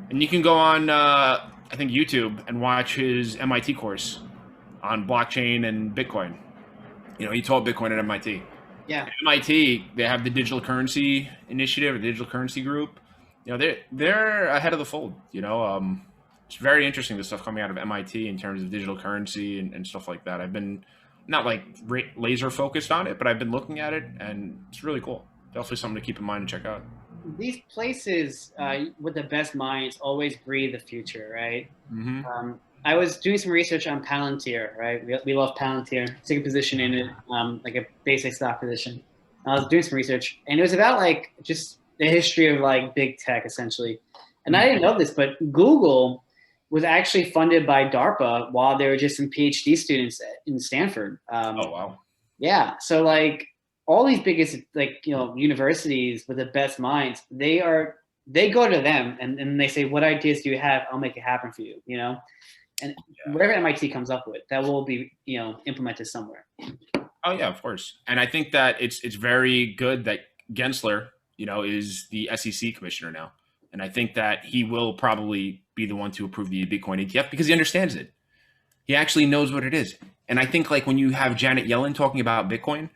And you can go on I think YouTube and watch his MIT course on blockchain and Bitcoin. He taught Bitcoin at MIT. Yeah. At MIT, they have the digital currency initiative, or digital currency group. They're ahead of the fold. It's very interesting, the stuff coming out of MIT in terms of digital currency and stuff like that. I've been not like laser focused on it, but I've been looking at it, and it's really cool. Definitely something to keep in mind and check out. These places with the best minds always breathe the future, right? Mm-hmm. I was doing some research on Palantir, right? We love Palantir. Take a position in it, like a basic stock position. I was doing some research, and it was about like just the history of like big tech, essentially. And I didn't know this, but Google was actually funded by DARPA while they were just some PhD students in Stanford. Oh wow! Yeah, so like all these biggest universities with the best minds, they go to them and they say, "What ideas do you have? I'll make it happen for you." And whatever MIT comes up with, that will be implemented somewhere. Oh yeah, of course. And I think that it's very good that Gensler, is the SEC commissioner now, and I think that he will probably be the one to approve the Bitcoin ETF because he understands it. He actually knows what it is. And I think like when you have Janet Yellen talking about Bitcoin,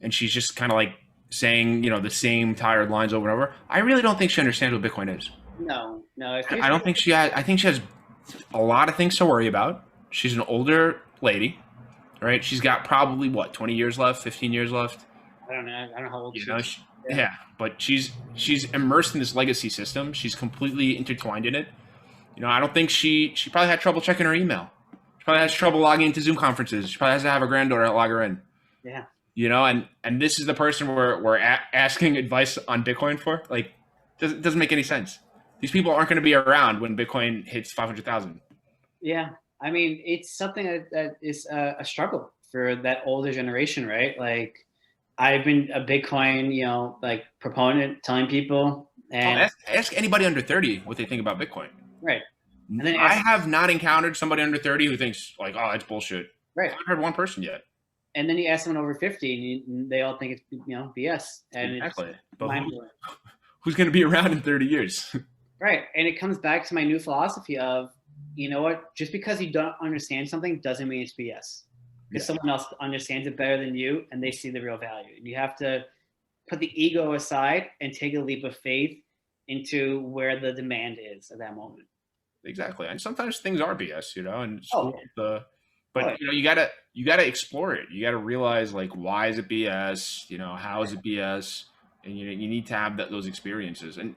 and she's just kind of like saying the same tired lines over and over, I really don't think she understands what Bitcoin is. No. I don't think she has. I think she has a lot of things to worry about. She's an older lady, right? She's got probably 20 years left, 15 years left. I don't know how old she is. Yeah, but she's immersed in this legacy system. She's completely intertwined in it. I don't think she probably had trouble checking her email. She probably has trouble logging into Zoom conferences. She probably has to have her granddaughter log her in. Yeah. And this is the person we're asking advice on Bitcoin for. Like, it doesn't make any sense. These people aren't going to be around when Bitcoin hits 500,000. Yeah, I mean, it's something that is a struggle for that older generation, right? Like, I've been a Bitcoin, proponent, telling people, and ask anybody under 30 what they think about Bitcoin. Right. And then I have not encountered somebody under 30 who thinks like, oh, that's bullshit. Right. I haven't heard one person yet. And then you ask someone over 50, and they all think it's BS. And exactly. It's but who's going to be around in 30 years? Right. And it comes back to my new philosophy of, just because you don't understand something doesn't mean it's BS. Because someone else understands it better than you, and they see the real value. And you have to put the ego aside and take a leap of faith into where the demand is at that moment. Exactly. And sometimes things are BS, and but you gotta explore it. You gotta realize like, why is it BS? How is it BS? And you need to have those experiences. And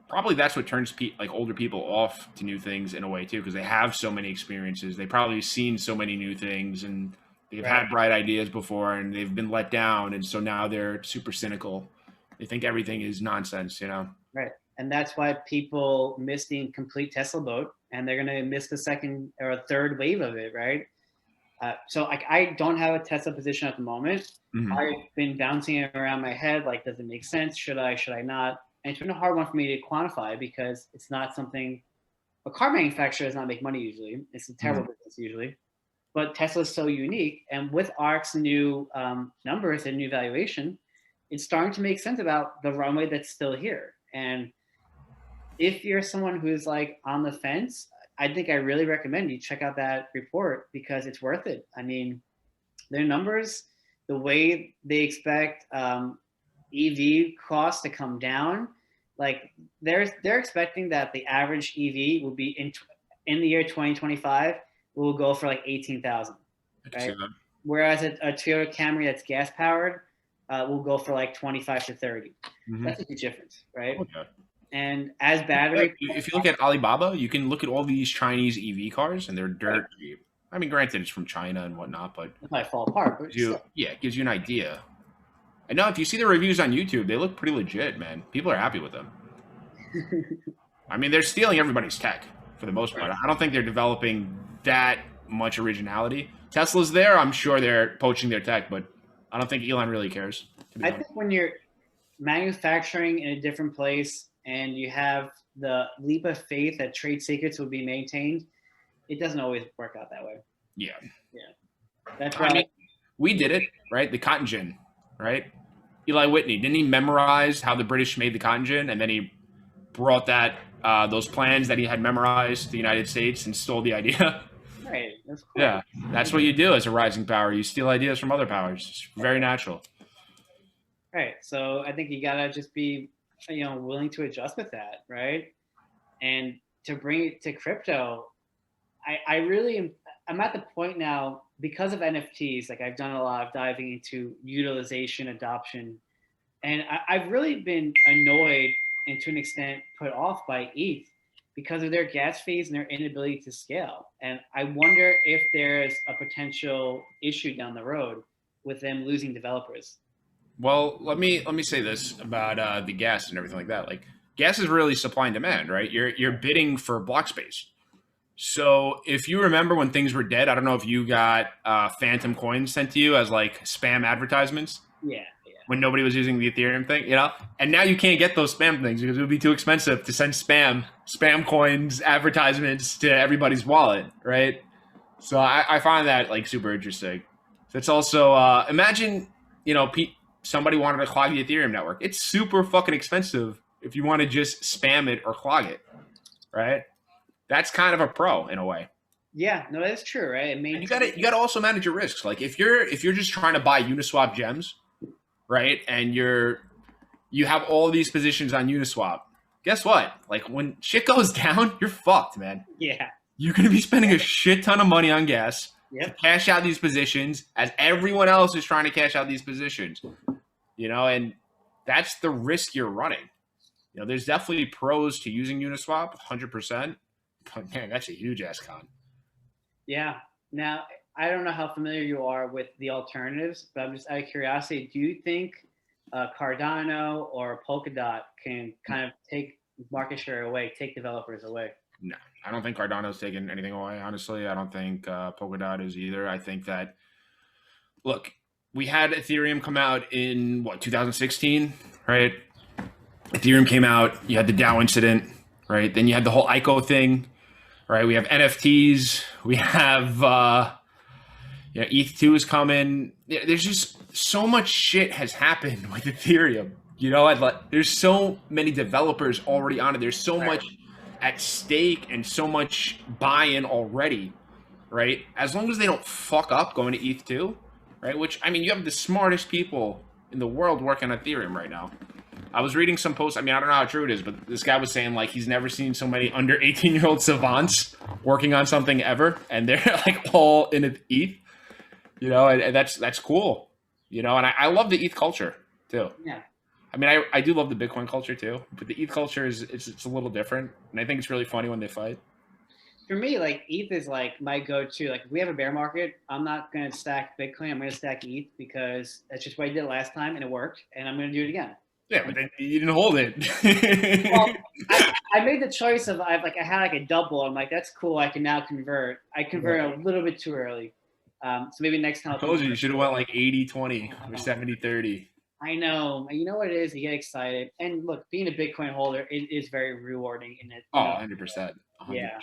probably that's what turns older people off to new things in a way too, because they have so many experiences. They've probably seen so many new things, and they've had bright ideas before, and they've been let down, and so now they're super cynical. They think everything is nonsense, Right. And that's why people miss the complete Tesla boat, and they're going to miss the second or third wave of it, right? So I don't have a Tesla position at the moment. Mm-hmm. I've been bouncing it around my head, like, does it make sense? Should I not? And it's been a hard one for me to quantify because it's not something a car manufacturer does not make money usually. It's a terrible business usually. But Tesla is so unique. And with ARK's new numbers and new valuation, it's starting to make sense about the runway that's still here. And if you're someone who's like on the fence, I think I really recommend you check out that report because it's worth it. I mean, their numbers, the way they expect EV costs to come down, like they're expecting that the average EV will be in the year 2025 will go for like 18,000, right? Whereas a Toyota Camry that's gas powered will go for like 25 to 30. Mm-hmm. That's a huge difference, right? Okay. And as battery, if you look at Alibaba, you can look at all these Chinese EV cars, and they're dirt cheap. I mean, granted, it's from China and whatnot, but it might fall apart. But it gives you an idea. I know if you see the reviews on YouTube, they look pretty legit, man. People are happy with them. I mean, they're stealing everybody's tech for the most part. I don't think they're developing that much originality. Tesla's there. I'm sure they're poaching their tech, but I don't think Elon really cares. I think when you're manufacturing in a different place and you have the leap of faith that trade secrets will be maintained, it doesn't always work out that way. Yeah. That's I why. mean, we did it, right? The cotton gin, right? Eli Whitney, didn't he memorize how the British made the cotton gin, and then he brought that those plans that he had memorized to the United States and stole the idea? Right. That's cool. Yeah, that's what you do as a rising power. You steal ideas from other powers. It's very natural. Right. So I think you gotta just be, willing to adjust with that, right? And to bring it to crypto, I really am. I'm at the point now because of NFTs. Like I've done a lot of diving into utilization, adoption, and I've really been annoyed and to an extent put off by ETH because of their gas fees and their inability to scale. And I wonder if there's a potential issue down the road with them losing developers. Well, let me say this about the gas and everything like that. Like gas is really supply and demand, right? You're bidding for block space. So if you remember when things were dead, I don't know if you got phantom coins sent to you as like spam advertisements. Yeah. When nobody was using the Ethereum thing, and now you can't get those spam things because it would be too expensive to send spam coins, advertisements to everybody's wallet, right? So I find that like super interesting. That's also imagine somebody wanted to clog the Ethereum network. It's super fucking expensive if you want to just spam it or clog it, right? That's kind of a pro in a way. Yeah, no, that's true, right? And you gotta also manage your risks. Like if you're just trying to buy Uniswap gems, right, and you have all these positions on Uniswap, guess what? Like when shit goes down, you're fucked, man. Yeah. You're gonna be spending a shit ton of money on gas Yep. to cash out these positions as everyone else is trying to cash out these positions. And that's the risk you're running. There's definitely pros to using Uniswap, 100%. But man, that's a huge ass con. Yeah. Now, I don't know how familiar you are with the alternatives, but I'm just out of curiosity. Do you think Cardano or Polkadot can kind of take market share away, take developers away? No, I don't think Cardano's taking anything away. Honestly, I don't think Polkadot is either. I think that, look, we had Ethereum come out in 2016, right? Ethereum came out. You had the DAO incident, right? Then you had the whole ICO thing, right? We have NFTs. We have ETH2 is coming. There's just so much shit has happened with Ethereum. There's so many developers already on it. There's so much at stake and so much buy-in already, right? As long as they don't fuck up going to ETH2, right? Which, I mean, you have the smartest people in the world working on Ethereum right now. I was reading some posts. I mean, I don't know how true it is, but this guy was saying like he's never seen so many under 18-year-old savants working on something ever, and they're like all in ETH. And that's cool. And I love the ETH culture too. Yeah. I mean, I do love the Bitcoin culture too, but the ETH culture it's a little different, and I think it's really funny when they fight. For me, like ETH is like my go-to. Like if we have a bear market, I'm not going to stack Bitcoin. I'm going to stack ETH because that's just what I did last time and it worked, and I'm going to do it again. Yeah, but then you didn't hold it. Well, I made the choice of I had like a double. I'm like, that's cool. I can now convert. I converted a little bit too early. So maybe next time. I told you should have went like 80-20 or 70-30. I know. You know what it is? You get excited. And look, being a Bitcoin holder, it is very rewarding in it. 100%. Yeah.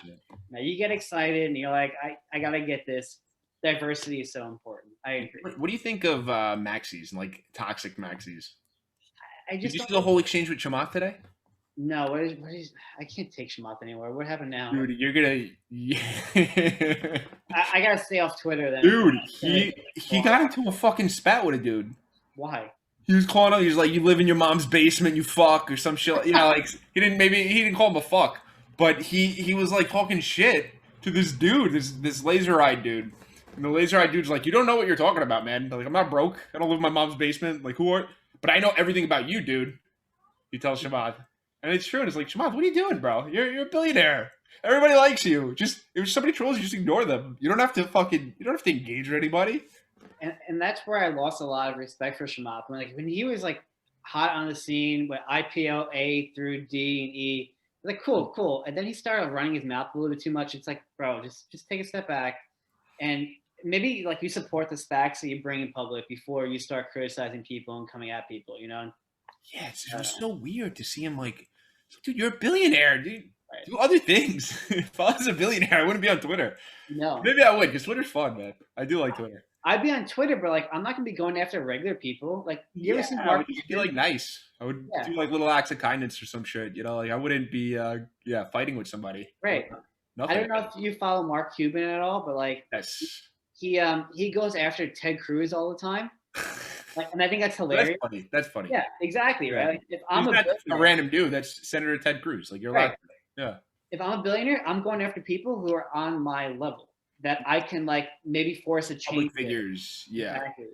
Now you get excited and you're like, I got to get this. Diversity is so important. I agree. What do you think of maxis and like toxic maxis? Did you see the whole exchange with Chamath today? No, what is I can't take Chamath anymore. What happened now? Dude, you're gonna I gotta stay off Twitter then. Dude, he got into a fucking spat with a dude. Why? He was calling him, he was like, you live in your mom's basement, you fuck, or some shit. Like he didn't call him a fuck, but he was like talking shit to this dude, this laser-eyed dude. And the laser-eyed dude's like, you don't know what you're talking about, man. Like, I'm not broke. I don't live in my mom's basement. Like, who are? But I know everything about you, dude. He tells Chamath. And it's true. And it's like, Chamath, what are you doing, bro? You're a billionaire. Everybody likes you. Just if somebody trolls you, just ignore them. You don't have to engage with anybody. And that's where I lost a lot of respect for Chamath. When he was like hot on the scene with IPO A through D and E, like cool. And then he started running his mouth a little bit too much. It's like, bro, just take a step back and maybe like you support the SPACs that you bring in public before you start criticizing people and coming at people, Yeah, it was so weird to see him like Dude, you're a billionaire, dude. Right. Do other things. If I was a billionaire, I wouldn't be on Twitter. No. Maybe I would, because Twitter's fun, man. I do like Twitter. I'd be on Twitter, but like I'm not gonna be going after regular people. Like you ever seen I Mark would just be like nice. I would Yeah. do like little acts of kindness or some shit. You know, like I wouldn't be fighting with somebody. Right. Nothing. I don't know if you follow Mark Cuban at all, but like Yes. he goes after Ted Cruz all the time. Like, and I think that's That's hilarious. funny. That's funny. Yeah, exactly, Yeah. right? Like, if I'm He's a not just a billionaire, random dude. That's Senator Ted Cruz. Like you're Right. allowed. Yeah. if I'm a billionaire, I'm going after people who are on my level that I can like maybe force a change. Public with. figures. Yeah. Exactly.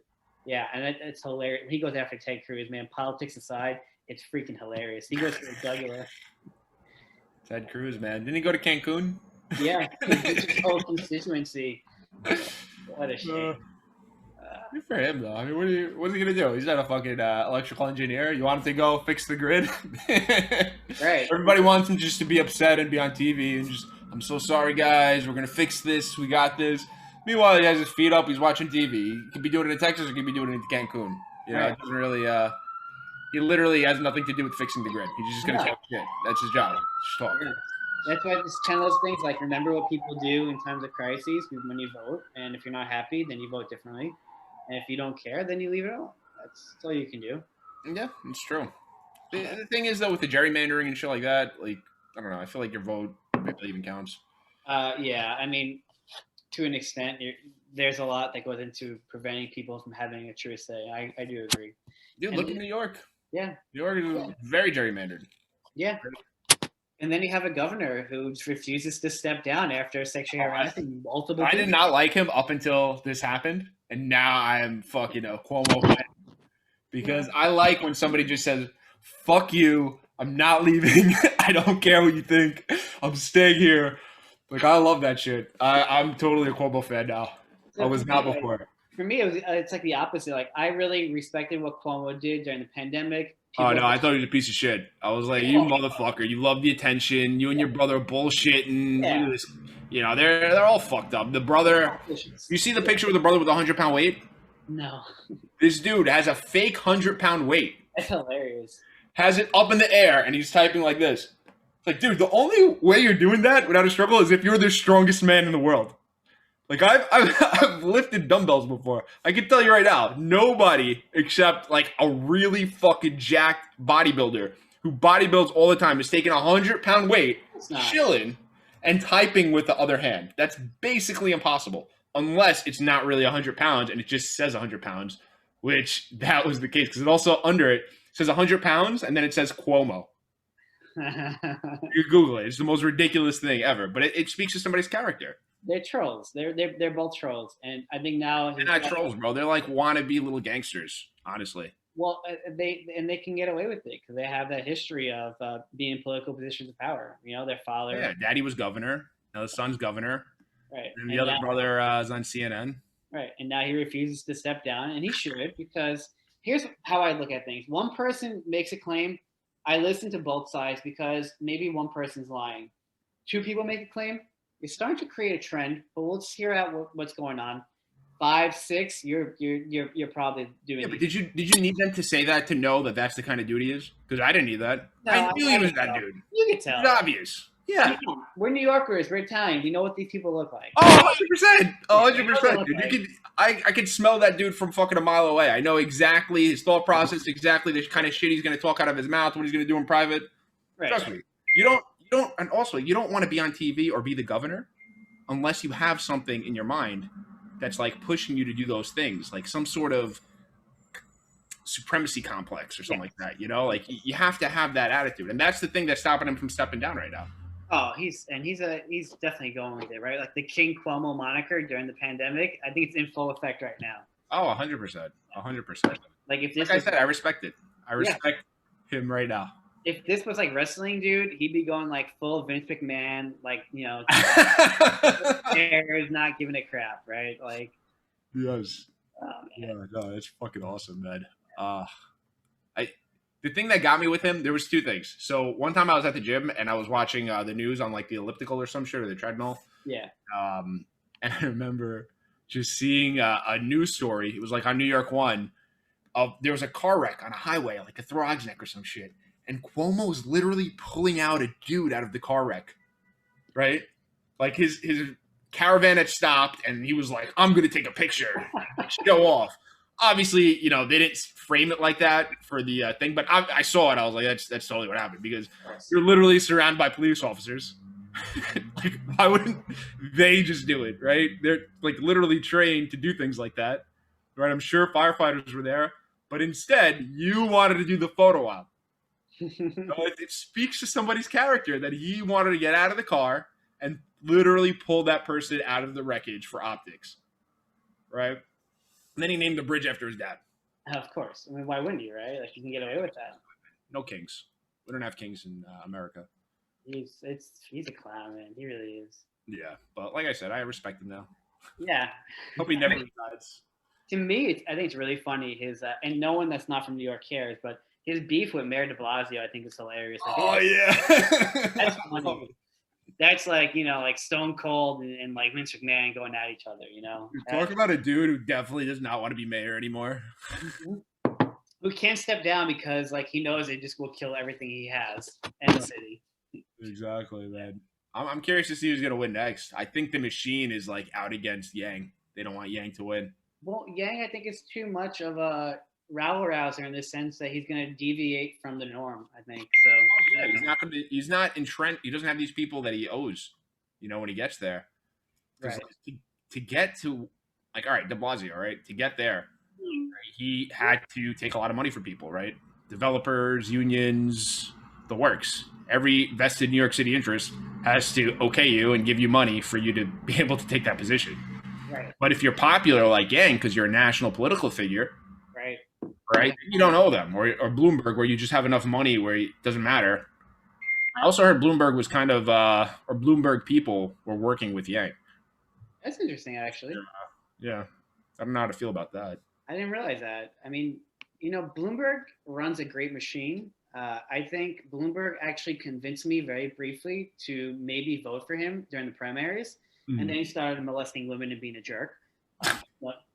Yeah, and it's hilarious. He goes after Ted Cruz, man. Politics aside, it's freaking hilarious. He goes for the jugular. Ted Cruz, man. Didn't he go to Cancun? Yeah, his whole constituency. What a shame. Good for him, though. I mean, what's he gonna do? He's not a fucking electrical engineer. You want him to go fix the grid? Right. Everybody wants him just to be upset and be on TV and just, I'm so sorry, guys. We're gonna fix this. We got this. Meanwhile, he has his feet up. He's watching TV. He could be doing it in Texas or he could be doing it in Cancun. You know, Right. it doesn't really. He literally has nothing to do with fixing the grid. He's just gonna talk shit. That's his job. Just talk. Yeah. That's why it's kind of those things like remember what people do in times of crises when you vote, and if you're not happy, then you vote differently, and if you don't care, then you leave it alone. That's all you can do. Yeah, it's true. The thing is, though, with the gerrymandering and shit like that, like, I don't know. I feel like your vote barely even counts. Yeah, I mean, to an extent, there's a lot that goes into preventing people from having a true say. I do agree. Dude, And look at New York. Yeah, New York is very gerrymandered. yeah. And then you have a governor who refuses to step down after sexually harassing multiple I people. did not like him up until this happened, and now I am fucking a Cuomo fan. Because I like when somebody just says, fuck you, I'm not leaving, I don't care what you think, I'm staying here. Like, I love that shit. I'm totally a Cuomo fan now. I was not before. For me, it's like the opposite. Like, I really respected what Cuomo did during the pandemic. Oh, no, I thought he was a piece of shit. I was like, you motherfucker, you love the attention, you and your brother are bullshitting. Yeah. You, you know, they're all fucked up. The brother, you see the picture with the brother with a 100-pound weight? No. This dude has a fake 100-pound weight. That's hilarious. Has it up in the air, and he's typing like this. It's like, dude, the only way you're doing that without a struggle is if you're the strongest man in the world. Like, I've lifted dumbbells before. I can tell you right now, nobody except, like, a really fucking jacked bodybuilder who bodybuilds all the time is taking a 100-pound weight, chilling, and typing with the other hand. That's basically impossible. Unless it's not really 100 pounds and it just says 100 pounds, which that was the case. Because it also, under it, says 100 pounds and then it says Cuomo. You Google it. It's the most ridiculous thing ever. But it speaks to somebody's character. They're trolls. They're both trolls, and I think now they're not trolls, bro. They're like wannabe little gangsters, honestly. Well, they can get away with it because they have that history of being in political positions of power. You know, their father. Yeah, daddy was governor. Now the son's governor. Right. And the other brother is on CNN. Right, and now he refuses to step down, and he should, because here's how I look at things. One person makes a claim. I listen to both sides because maybe one person's lying. Two people make a claim. You're starting to create a trend, but we'll just hear out what's going on. 5, 6, you're probably doing. Yeah, but did you need them to say that to know that that's the kind of dude he is? Because I didn't need that. No, I knew he was that tell. dude. You can tell. It's obvious. Yeah. We're New Yorkers. We're Italian. We know what these people look like. Oh, 100%. 100%. Dude. I could smell that dude from fucking a mile away. I know exactly his thought process, exactly the kind of shit he's going to talk out of his mouth, what he's going to do in private. Right. Trust me. You don't, and also, you don't want to be on TV or be the governor unless you have something in your mind that's like pushing you to do those things, like some sort of supremacy complex or something like that. You know, like you have to have that attitude, and that's the thing that's stopping him from stepping down right now. Oh, he's definitely going with it, right? Like the King Cuomo moniker during the pandemic, I think it's in full effect right now. Oh, 100%, 100%. Like if this, like I said, I respect it. I respect him right now. If this was like wrestling, dude, he'd be going like full Vince McMahon, like, you know, not giving a crap, right? Like, yes. Yeah, no, it's fucking awesome, man. The thing that got me with him, there was two things. So one time I was at the gym and I was watching the news on like the elliptical or some shit, or the treadmill. Yeah. And I remember just seeing a news story. It was like on New York 1. There was a car wreck on a highway, like a Throgs Neck or some shit. and Cuomo was literally pulling out a dude out of the car wreck, right? Like his caravan had stopped, and he was like, "I'm going to take a picture, show off." Obviously, you know, they didn't frame it like that for the thing, but I saw it. I was like, that's totally what happened, because you're literally surrounded by police officers. Like, why wouldn't they just do it, right? They're like literally trained to do things like that, right? I'm sure firefighters were there, but instead, you wanted to do the photo op. So it speaks to somebody's character that he wanted to get out of the car and literally pull that person out of the wreckage for optics, right? And then he named the bridge after his dad. Of course. I mean, why wouldn't you, right? Like, you can get away with that. No kings. We don't have kings in America. He's a clown, man. He really is. Yeah, but like I said, I respect him now. Yeah. Hope he never resides. To me, I think it's really funny. His and no one that's not from New York cares, but his beef with Mayor De Blasio, I think, is hilarious. Like, yeah, that's funny. That's like, you know, like Stone Cold and like Vince McMahon going at each other, you know? Talk about a dude who definitely does not want to be mayor anymore. Who can't step down because like he knows it just will kill everything he has in the city. Exactly, man. I'm curious to see who's going to win next. I think the machine is like out against Yang. They don't want Yang to win. Well, Yang, I think, is too much of a rabble-rouser in the sense that he's going to deviate from the norm, I think. So yeah, he's not entrenched. He doesn't have these people that he owes, you know, when he gets there. Right. Like, to get to, like, all right, De Blasio, right? To get there, right, he had to take a lot of money from people, right? Developers, unions, the works. Every vested New York City interest has to okay you and give you money for you to be able to take that position. Right. But if you're popular like Yang, because you're a national political figure, right, you don't owe them, or Bloomberg, where you just have enough money where it doesn't matter. I also heard Bloomberg was kind of, or Bloomberg people were working with Yang. That's interesting, actually. Yeah. I don't know how to feel about that. I didn't realize that. I mean, you know, Bloomberg runs a great machine. I think Bloomberg actually convinced me very briefly to maybe vote for him during the primaries. Mm-hmm. And then he started molesting women and being a jerk.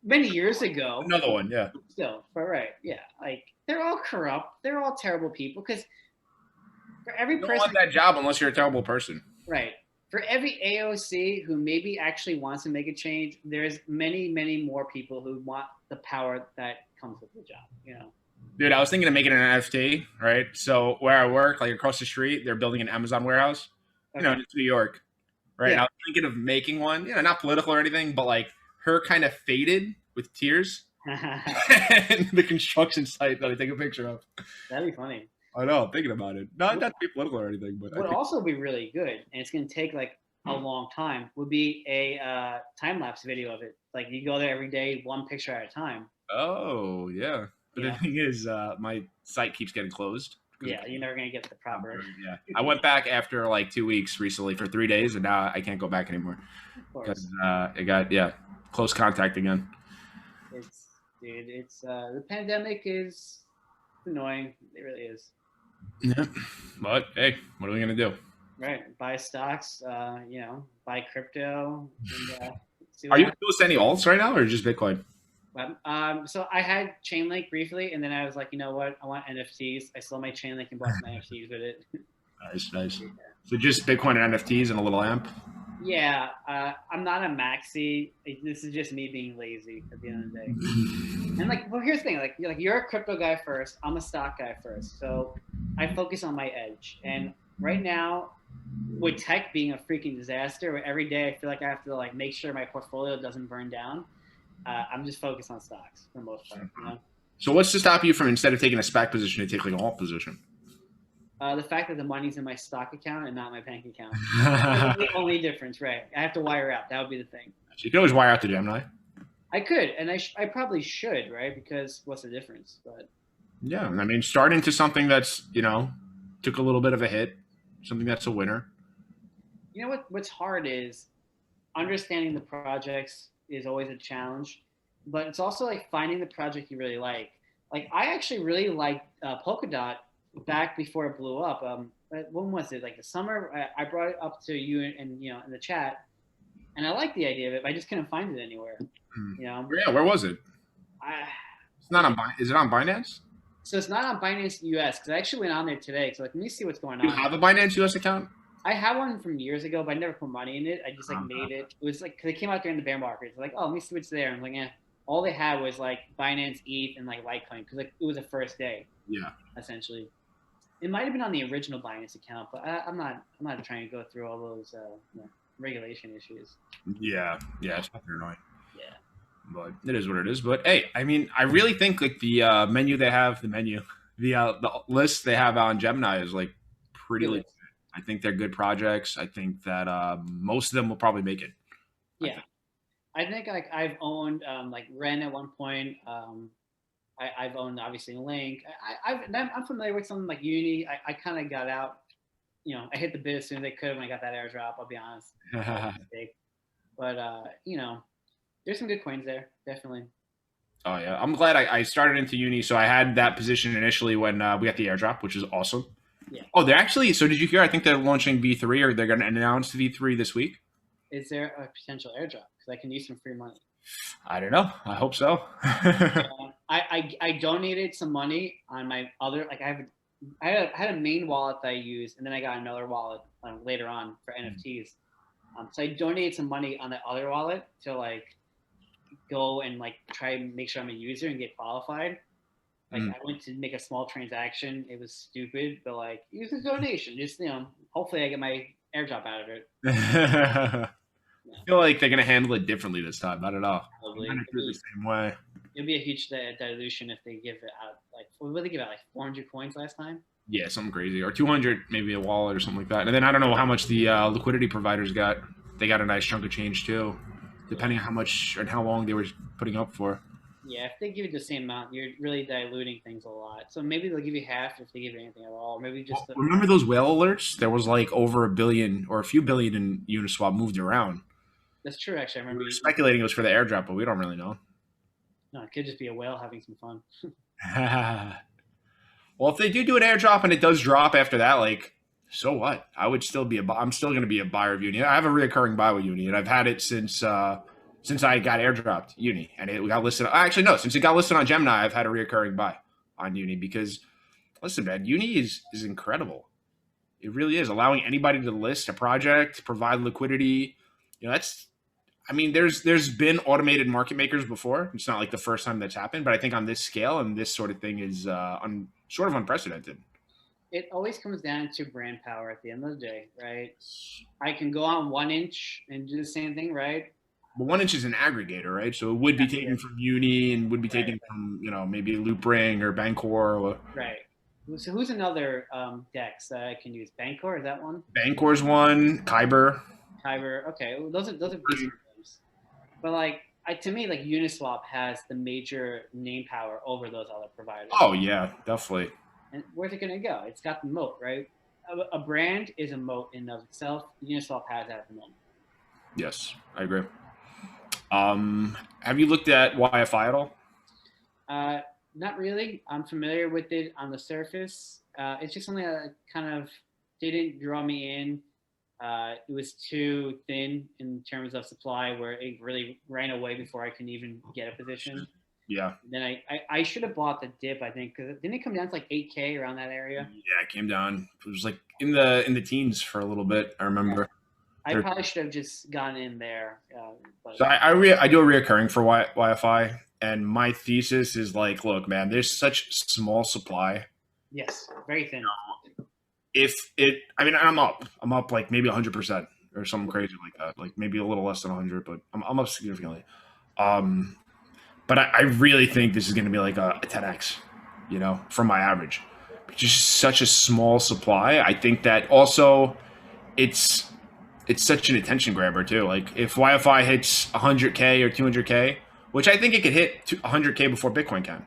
Many years ago. Another one, yeah. Still, but right, yeah. Like, they're all corrupt. They're all terrible people. Because for every person. You don't want that job unless you're a terrible person. Right. For every AOC who maybe actually wants to make a change, there's many, many more people who want the power that comes with the job, you know? Dude, I was thinking of making an NFT, right? So where I work, like across the street, they're building an Amazon warehouse, you know, in New York, right? Yeah. And I was thinking of making one, you know, not political or anything, but like her kind of faded with tears and the construction site that I take a picture of. That'd be funny. I know, I'm thinking about it. Not to be political or anything, but would also be really good, and it's going to take like a long time, would be a time-lapse video of it. Like, you go there every day, one picture at a time. Oh, yeah. But the thing is, my site keeps getting closed. Yeah, you're never going to get the proper. Yeah, I went back after like 2 weeks recently for 3 days, and now I can't go back anymore because it got close contact again. It's the pandemic is annoying. It really is. Yeah, but hey, what are we gonna do? Right, buy stocks. You know, buy crypto. And, are you close to any alts right now, or just Bitcoin? So I had Chainlink briefly, and then I was like, you know what? I want NFTs. I sold my Chainlink and bought some NFTs with it. Nice. Yeah. So just Bitcoin and NFTs and a little AMP? Yeah. I'm not a maxi. This is just me being lazy at the end of the day. And like, well, here's the thing. Like you're a crypto guy first. I'm a stock guy first. So I focus on my edge. And right now, with tech being a freaking disaster, where every day I feel like I have to like make sure my portfolio doesn't burn down. I'm just focused on stocks for the most part. You know? So what's to stop you from, instead of taking a SPAC position, to take like an alt position? The fact that the money's in my stock account and not my bank account. That's the only difference, right? I have to wire out. That would be the thing. So you can always wire out to Gemini. I could, and I probably should, right? Because what's the difference? But yeah, I mean, start into something that's, you know, took a little bit of a hit, something that's a winner. You know what's hard is understanding the projects is always a challenge, but it's also like finding the project you really like. Like, I actually really liked Polkadot back before it blew up. When was it? Like the summer? I brought it up to you and you know, in the chat, and I liked the idea of it, but I just couldn't find it anywhere. You know? Yeah, where was it? It's not on. Is it on Binance? So it's not on Binance US because I actually went on there today. So like, let me see what's going You on. have a Binance US account? I had one from years ago, but I never put money in it. I just like Uh, made it. It was like because it came out during the bear market. It's like, oh, let me see what's there. I'm like, yeah. All they had was like Binance, ETH, and like Litecoin because like it was the first day yeah. essentially. It might have been on the original Binance account, but I'm not. I'm not trying to go through all those regulation issues. Yeah. Yeah. It's fucking annoying. Yeah. But it is what it is. But hey, I mean, I really think like the menu they have, the list they have on Gemini is like pretty Good legit. list. I think they're good projects. I think that most of them will probably make it. Yeah. I think like I've owned like Ren at one point. I've owned obviously Link. I'm familiar with something like Uni. I kind of got out. I hit the bid as soon as I could when I got that airdrop. I'll be honest, that was a mistake. But there's some good coins there, definitely. Oh yeah, I'm glad I started into Uni, so I had that position initially when we got the airdrop, which is awesome. Yeah. Oh, they're actually. So did you hear? I think they're launching V3, or they're going to announce V3 this week. Is there a potential airdrop? Because I can use some free money. I don't know. I hope so. I donated some money on my other like I had a main wallet that I used, and then I got another wallet later on for NFTs. So I donated some money on that other wallet to like go and like try and make sure I'm a user and get qualified. Like I went to make a small transaction. It was stupid, but like use a donation. Just hopefully I get my airdrop out of it. I feel like they're going to handle it differently this time. I don't know. Probably. I'm going to do it the same way. It'd be a huge dilution if they give it out like what did they give out like 400 coins last time? Yeah, something crazy, or 200, maybe a wallet or something like that. And then I don't know how much the liquidity providers got. They got a nice chunk of change too, depending on how much and how long they were putting up for. Yeah, if they give you the same amount, you're really diluting things a lot. So maybe they'll give you half if they give you anything at all. Or maybe just Remember those whale alerts? There was like over a billion or a few billion in Uniswap moved around. That's true. Actually, I remember We were speculating it was for the airdrop, but we don't really know. No, it could just be a whale having some fun. Well, if they do an airdrop and it does drop after that, like, so what? I would still be I'm still going to be a buyer of Uni. I have a recurring buy with Uni, and I've had it since I got airdropped Uni, and it got listed. Actually, no, since it got listed on Gemini, I've had a recurring buy on Uni because, listen, man, Uni is incredible. It really is, allowing anybody to list a project, provide liquidity. There's been automated market makers before. It's not like the first time that's happened, but I think on this scale and this sort of thing is sort of unprecedented. It always comes down to brand power at the end of the day, right? I can go on 1inch and do the same thing, right? But 1inch is an aggregator, right? So it would be taken from Uni and would be taken from, maybe Loopring or Bancor. Right. So who's another DEX that I can use? Bancor, is that one? Bancor's one. Kyber. Okay. Well, those are decent names. But like to me, like Uniswap has the major name power over those other providers. Oh yeah, definitely. And where's it going to go? It's got the moat, right? A brand is a moat in and of itself. Uniswap has that at the moment. Yes, I agree. Have you looked at YFI at all? Not really. I'm familiar with it on the surface. It's just something that kind of didn't draw me in. It was too thin in terms of supply where it really ran away before I can even get a position. Yeah. Then I should have bought the dip, I think, because didn't it come down to like 8K around that area? Yeah, it came down. It was like in the teens for a little bit. I remember. I probably should have just gone in there. But. So I do a reoccurring for YFI, and my thesis is like, look, man, there's such small supply. Yes, very thin. I'm up like maybe 100% or something crazy like that, like maybe a little less than 100, but I'm up significantly. But I really think this is going to be like a 10x, from my average. Just such a small supply. I think that also it's such an attention grabber too. Like if YFI hits 100K or 200K, which I think it could hit 100K before Bitcoin can.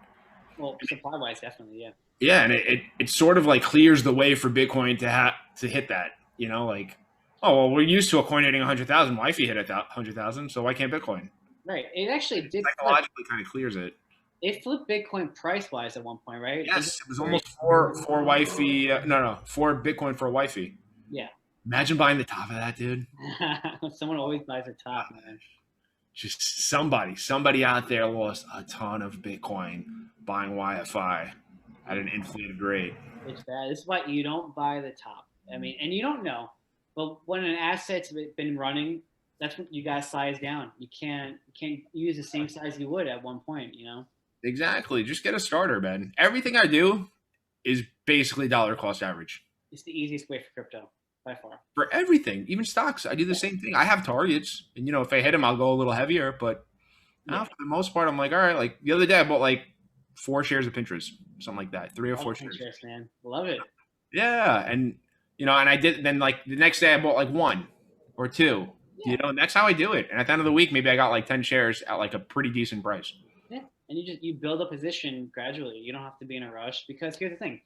Well, supply-wise, definitely, yeah. Yeah, and it sort of like clears the way for Bitcoin to hit that. Like, oh well, we're used to a coin hitting 100,000. YFI hit 100,000, so why can't Bitcoin? Right. It actually did psychologically kind of clears it. It flipped Bitcoin price-wise at one point, right? Yes, it was almost four YFI. 4 Bitcoin for a YFI. Yeah. Imagine buying the top of that, dude. Someone always buys the top, man. Just somebody out there lost a ton of Bitcoin buying YFI. at an inflated rate. It's bad. This is why you don't buy the top. I mean, and you don't know. But when an asset's been running, that's what you got to size down. You can't use the same size you would at one point. Exactly. Just get a starter, man. Everything I do is basically dollar cost average It's the easiest way for crypto by far. for everything, even stocks. I do the same thing. I have targets, and if I hit them, I'll go a little heavier. But for the most part, I'm like, all right. Like the other day, I bought like 4 shares of Pinterest, something like that, 3 or 4 shares. Pinterest, man, love it. Yeah, and and I did. Then like the next day, I bought like 1 or 2. Yeah. And that's how I do it. And at the end of the week, maybe I got like 10 shares at like a pretty decent price. Yeah, and you build a position gradually. You don't have to be in a rush because here's the thing: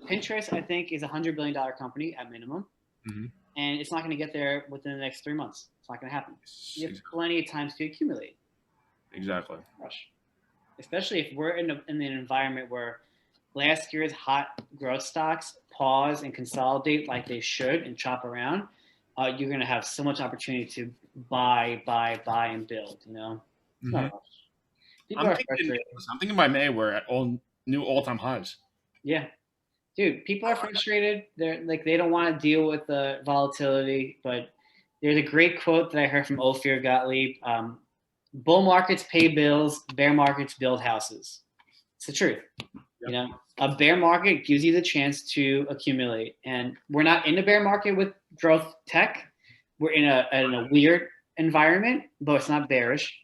Pinterest, I think, is $100 billion company at minimum, and it's not going to get there within the next 3 months. It's not going to happen. You have plenty of times to accumulate. Exactly. Rush, especially if we're in an environment where last year's hot growth stocks pause and consolidate like they should and chop around. You're going to have so much opportunity to buy, and build. It's not a rush. I'm thinking by May we're at new all-time highs. Yeah, dude, people are frustrated. They're like they don't want to deal with the volatility. But there's a great quote that I heard from Ophir Gottlieb: "Bull markets pay bills, bear markets build houses." It's the truth. Yep. A bear market gives you the chance to accumulate, and we're not in a bear market with growth tech. We're in a weird environment, but it's not bearish.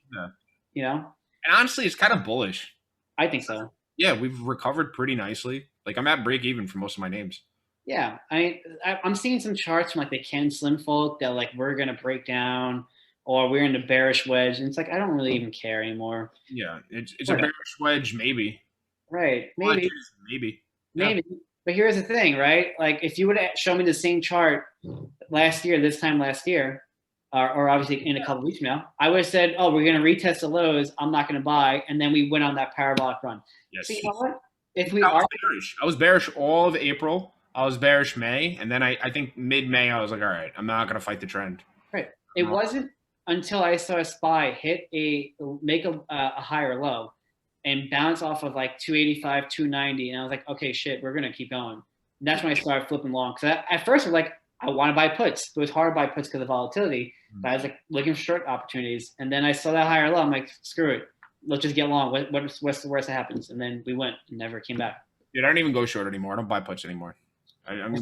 Yeah. And honestly, it's kind of bullish. I think so. Yeah, we've recovered pretty nicely. Like I'm at break even for most of my names. Yeah, I'm seeing some charts from like the Ken Slim folk that like we're gonna break down, or we're in the bearish wedge, and it's like I don't really even care anymore. Yeah, it's a bearish wedge, maybe. Right, maybe. Yeah. But here's the thing, right? Like if you would have shown me the same chart this time last year, or obviously in a couple weeks from now, I would have said, "Oh, we're going to retest the lows. I'm not going to buy," and then we went on that parabolic run. Yes. So you know what? If we bearish. I was bearish all of April. I was bearish May, and then I think mid-May I was like, "All right, I'm not going to fight the trend." Right. It wasn't until I saw a SPY make a higher low and bounce off of like 285, 290, and I was like, "Okay, shit, we're going to keep going." And that's when I started flipping long because at first I was like, I want to buy puts. It was hard to buy puts because of volatility. But I was like looking for short opportunities. And then I saw that higher low. I'm like, screw it. Let's just get long. What's the worst that happens? And then we went and never came back. Dude, I don't even go short anymore. I don't buy puts anymore. I'm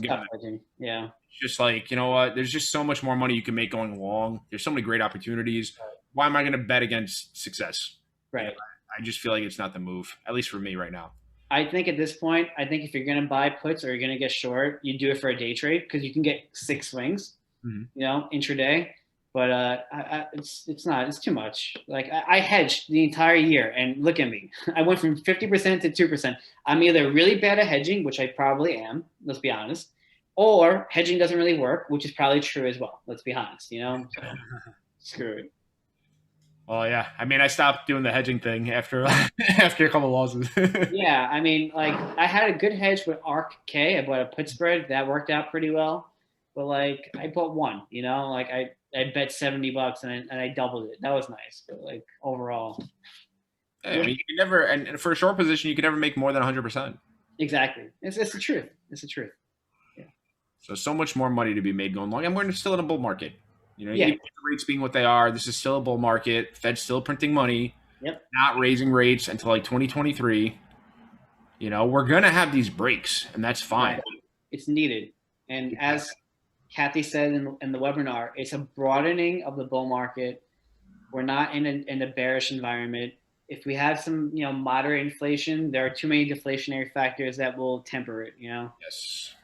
Yeah. It's just like, you know what? There's just so much more money you can make going long. There's so many great opportunities. Why am I going to bet against success? Right. I just feel like it's not the move, at least for me right now. I think at this point, if you're going to buy puts or you're going to get short, you do it for a day trade because you can get 6 swings, intraday. But it's too much. Like I hedged the entire year, and look at me. I went from 50% to 2%. I'm either really bad at hedging, which I probably am. Let's be honest, or hedging doesn't really work, which is probably true as well. Let's be honest. Screw it. Well, yeah. I mean, I stopped doing the hedging thing after after a couple losses. Yeah, I mean, like I had a good hedge with ARK-K. I bought a put spread that worked out pretty well. But like I bought one, like I bet $70 and I doubled it. That was nice. But like overall, I mean, you can never, and for a short position, you can never make more than 100%. Exactly. It's the truth. It's the truth. Yeah. So much more money to be made going long, and we're still in a bull market. Even rates being what they are, this is still a bull market. Fed's still printing money. Yep. Not raising rates until like 2023. We're gonna have these breaks, and that's fine. It's needed, and as Kathy said in the webinar, it's a broadening of the bull market. We're not in a bearish environment. If we have some, moderate inflation, there are too many deflationary factors that will temper it. Yes.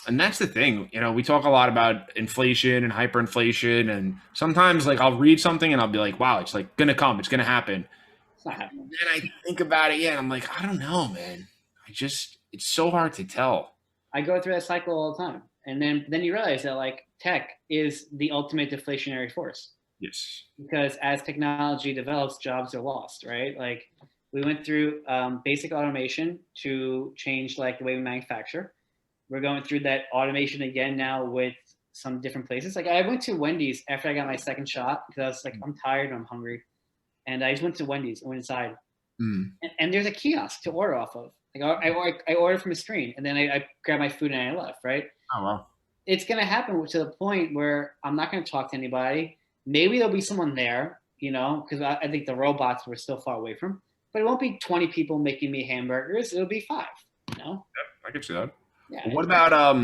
And that's the thing, we talk a lot about inflation and hyperinflation, and sometimes like I'll read something and I'll be like, wow, it's like gonna come, it's gonna happen. It's not happening. And then I think about it, and I'm like, I don't know, man. It's so hard to tell. I go through that cycle all the time. And then you realize that like tech is the ultimate deflationary force. Yes. Because as technology develops, jobs are lost, right? Like we went through basic automation to change like the way we manufacture. We're going through that automation again now with some different places. Like I went to Wendy's after I got my second shot because I was like, I'm tired and I'm hungry. And I just went to Wendy's and went inside. And there's a kiosk to order off of. Like I ordered from a screen, and then I grabbed my food and I left. Right? Oh wow. It's gonna happen to the point where I'm not gonna talk to anybody. Maybe there'll be someone there, because I think the robots were still far away from. But it won't be 20 people making me hamburgers. It'll be 5. Yeah, I can see that. Yeah. Well, what about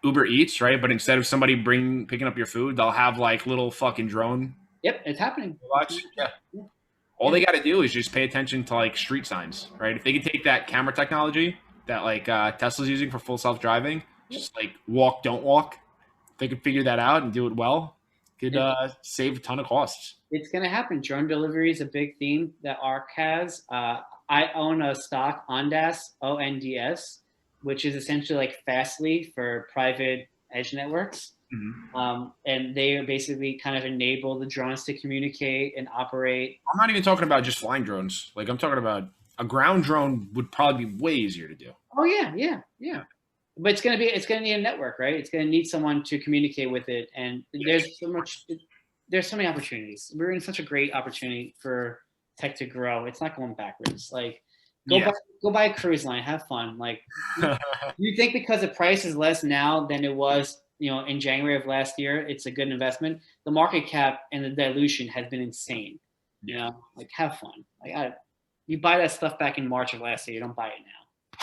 Uber Eats, right? But instead of somebody picking up your food, they'll have like little fucking drone. Yep, it's happening. Robots. Yeah. All they got to do is just pay attention to like street signs, right? If they can take that camera technology that like Tesla's using for full self-driving, just like walk, don't walk. If they could figure that out and do it well, could save a ton of costs. It's going to happen. Drone delivery is a big theme that ARC has. I own a stock, Ondas, ONDS, which is essentially like Fastly for private edge networks. Mm-hmm. And they basically kind of enable the drones to communicate and operate. I'm not even talking about just flying drones. Like I'm talking about a ground drone would probably be way easier to do. Oh yeah. But it's gonna need a network, right? It's gonna need someone to communicate with it, and there's so many opportunities. We're in such a great opportunity for tech to grow. It's not going backwards. Like go buy a cruise line, have fun. Like you think because the price is less now than it was, in January of last year, it's a good investment. The market cap and the dilution has been insane. Like have fun. Like you buy that stuff back in March of last year, you don't buy it now.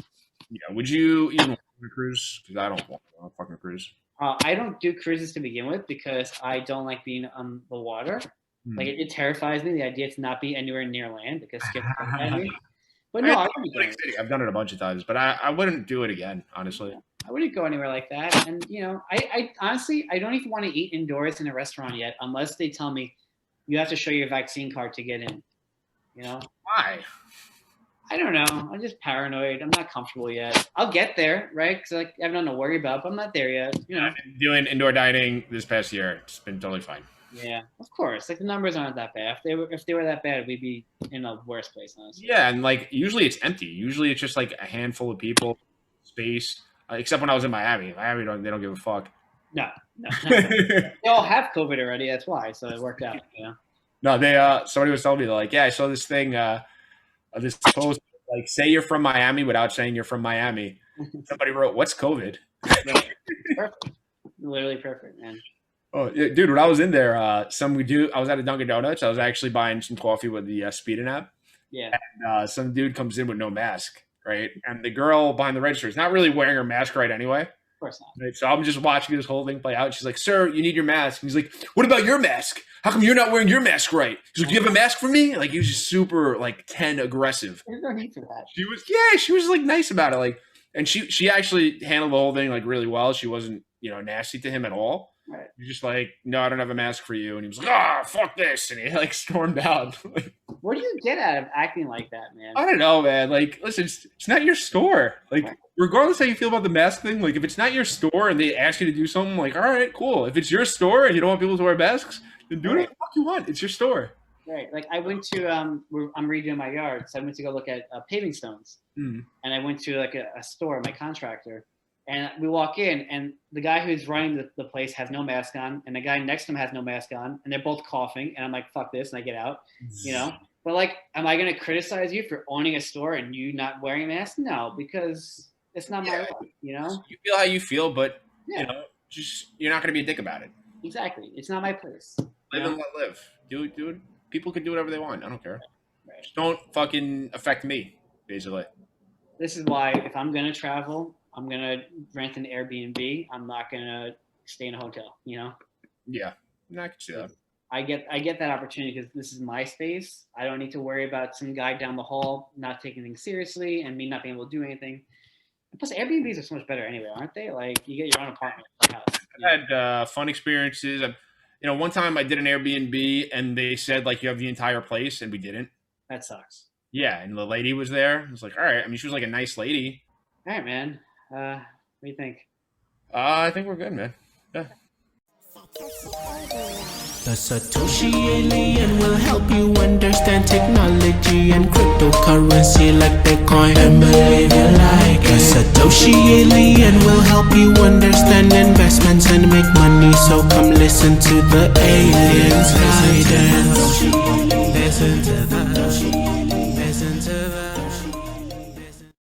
Yeah. Would you even want a cruise? Because I don't want a fucking cruise. I don't do cruises to begin with because I don't like being on the water. Like it terrifies me, the idea to not be anywhere near land because skips at me. But no, I've done it a bunch of times, but I wouldn't do it again, honestly. I wouldn't go anywhere like that. And I honestly I don't even want to eat indoors in a restaurant yet unless they tell me you have to show your vaccine card to get in. Why? I don't know. I'm just paranoid. I'm not comfortable yet. I'll get there, right? Because I have nothing to worry about, but I'm not there yet. I've been doing indoor dining this past year. It's been totally fine. Yeah, of course. Like the numbers aren't that bad. If they were that bad, we'd be in a worse place, honestly. Yeah, and like usually it's empty. Usually it's just like a handful of people, space. Except when I was in Miami. They don't give a fuck. No. They all have COVID already. That's why. So it worked out. No, somebody was telling me, they're like, yeah, I saw this thing, this post, like, say you're from Miami without saying you're from Miami. Somebody wrote, what's COVID? Perfect. Literally perfect, man. Oh, yeah, dude, when I was in there, I was at a Dunkin' Donuts. I was actually buying some coffee with the Speedin' app. Yeah. And some dude comes in with no mask, right? And the girl behind the register is not really wearing her mask right anyway. Of course not. Right? So I'm just watching this whole thing play out. She's like, sir, you need your mask. And he's like, what about your mask? How come you're not wearing your mask right? He's like, do you have a mask for me? Like, he was just super, like, 10 aggressive. There's no need for that. She was like nice about it. Like, and she actually handled the whole thing like really well. She wasn't, nasty to him at all. Right. He's just like, no, I don't have a mask for you. And he was like, fuck this. And he like stormed out. What do you get out of acting like that, man? I don't know, man. Like, listen, it's not your store. Like, regardless how you feel about the mask thing, like if it's not your store and they ask you to do something, like, all right, cool. If it's your store and you don't want people to wear masks, then do what the fuck you want. It's your store. Right. Like I went to, I'm redoing my yard. So I went to go look at paving stones. And I went to like a store, my contractor. And we walk in, and the guy who's running the place has no mask on, and the guy next to him has no mask on, and they're both coughing. And I'm like, fuck this, and I get out, But like, am I going to criticize you for owning a store and you not wearing a mask? No, because it's not my life, You feel how you feel, but, you're not going to be a dick about it. Exactly. It's not my place. Live and let live. Do it. People can do whatever they want. I don't care. Right. Just don't fucking affect me, basically. This is why if I'm going to travel, I'm going to rent an Airbnb. I'm not going to stay in a hotel, Yeah. I can see that. I get that opportunity because this is my space. I don't need to worry about some guy down the hall not taking things seriously and me not being able to do anything. And plus, Airbnbs are so much better anyway, aren't they? Like, you get your own apartment house. I've had fun experiences. One time I did an Airbnb and they said, like, you have the entire place, and we didn't. That sucks. Yeah, and the lady was there. I was like, all right. I mean, she was like a nice lady. All right, man. What do you think? I think we're good, man. Yeah. The Satoshi alien will help you understand technology and cryptocurrency like Bitcoin and believe you like it. The Satoshi alien will help you understand investments and make money, so come listen to the aliens guidance. Listen to the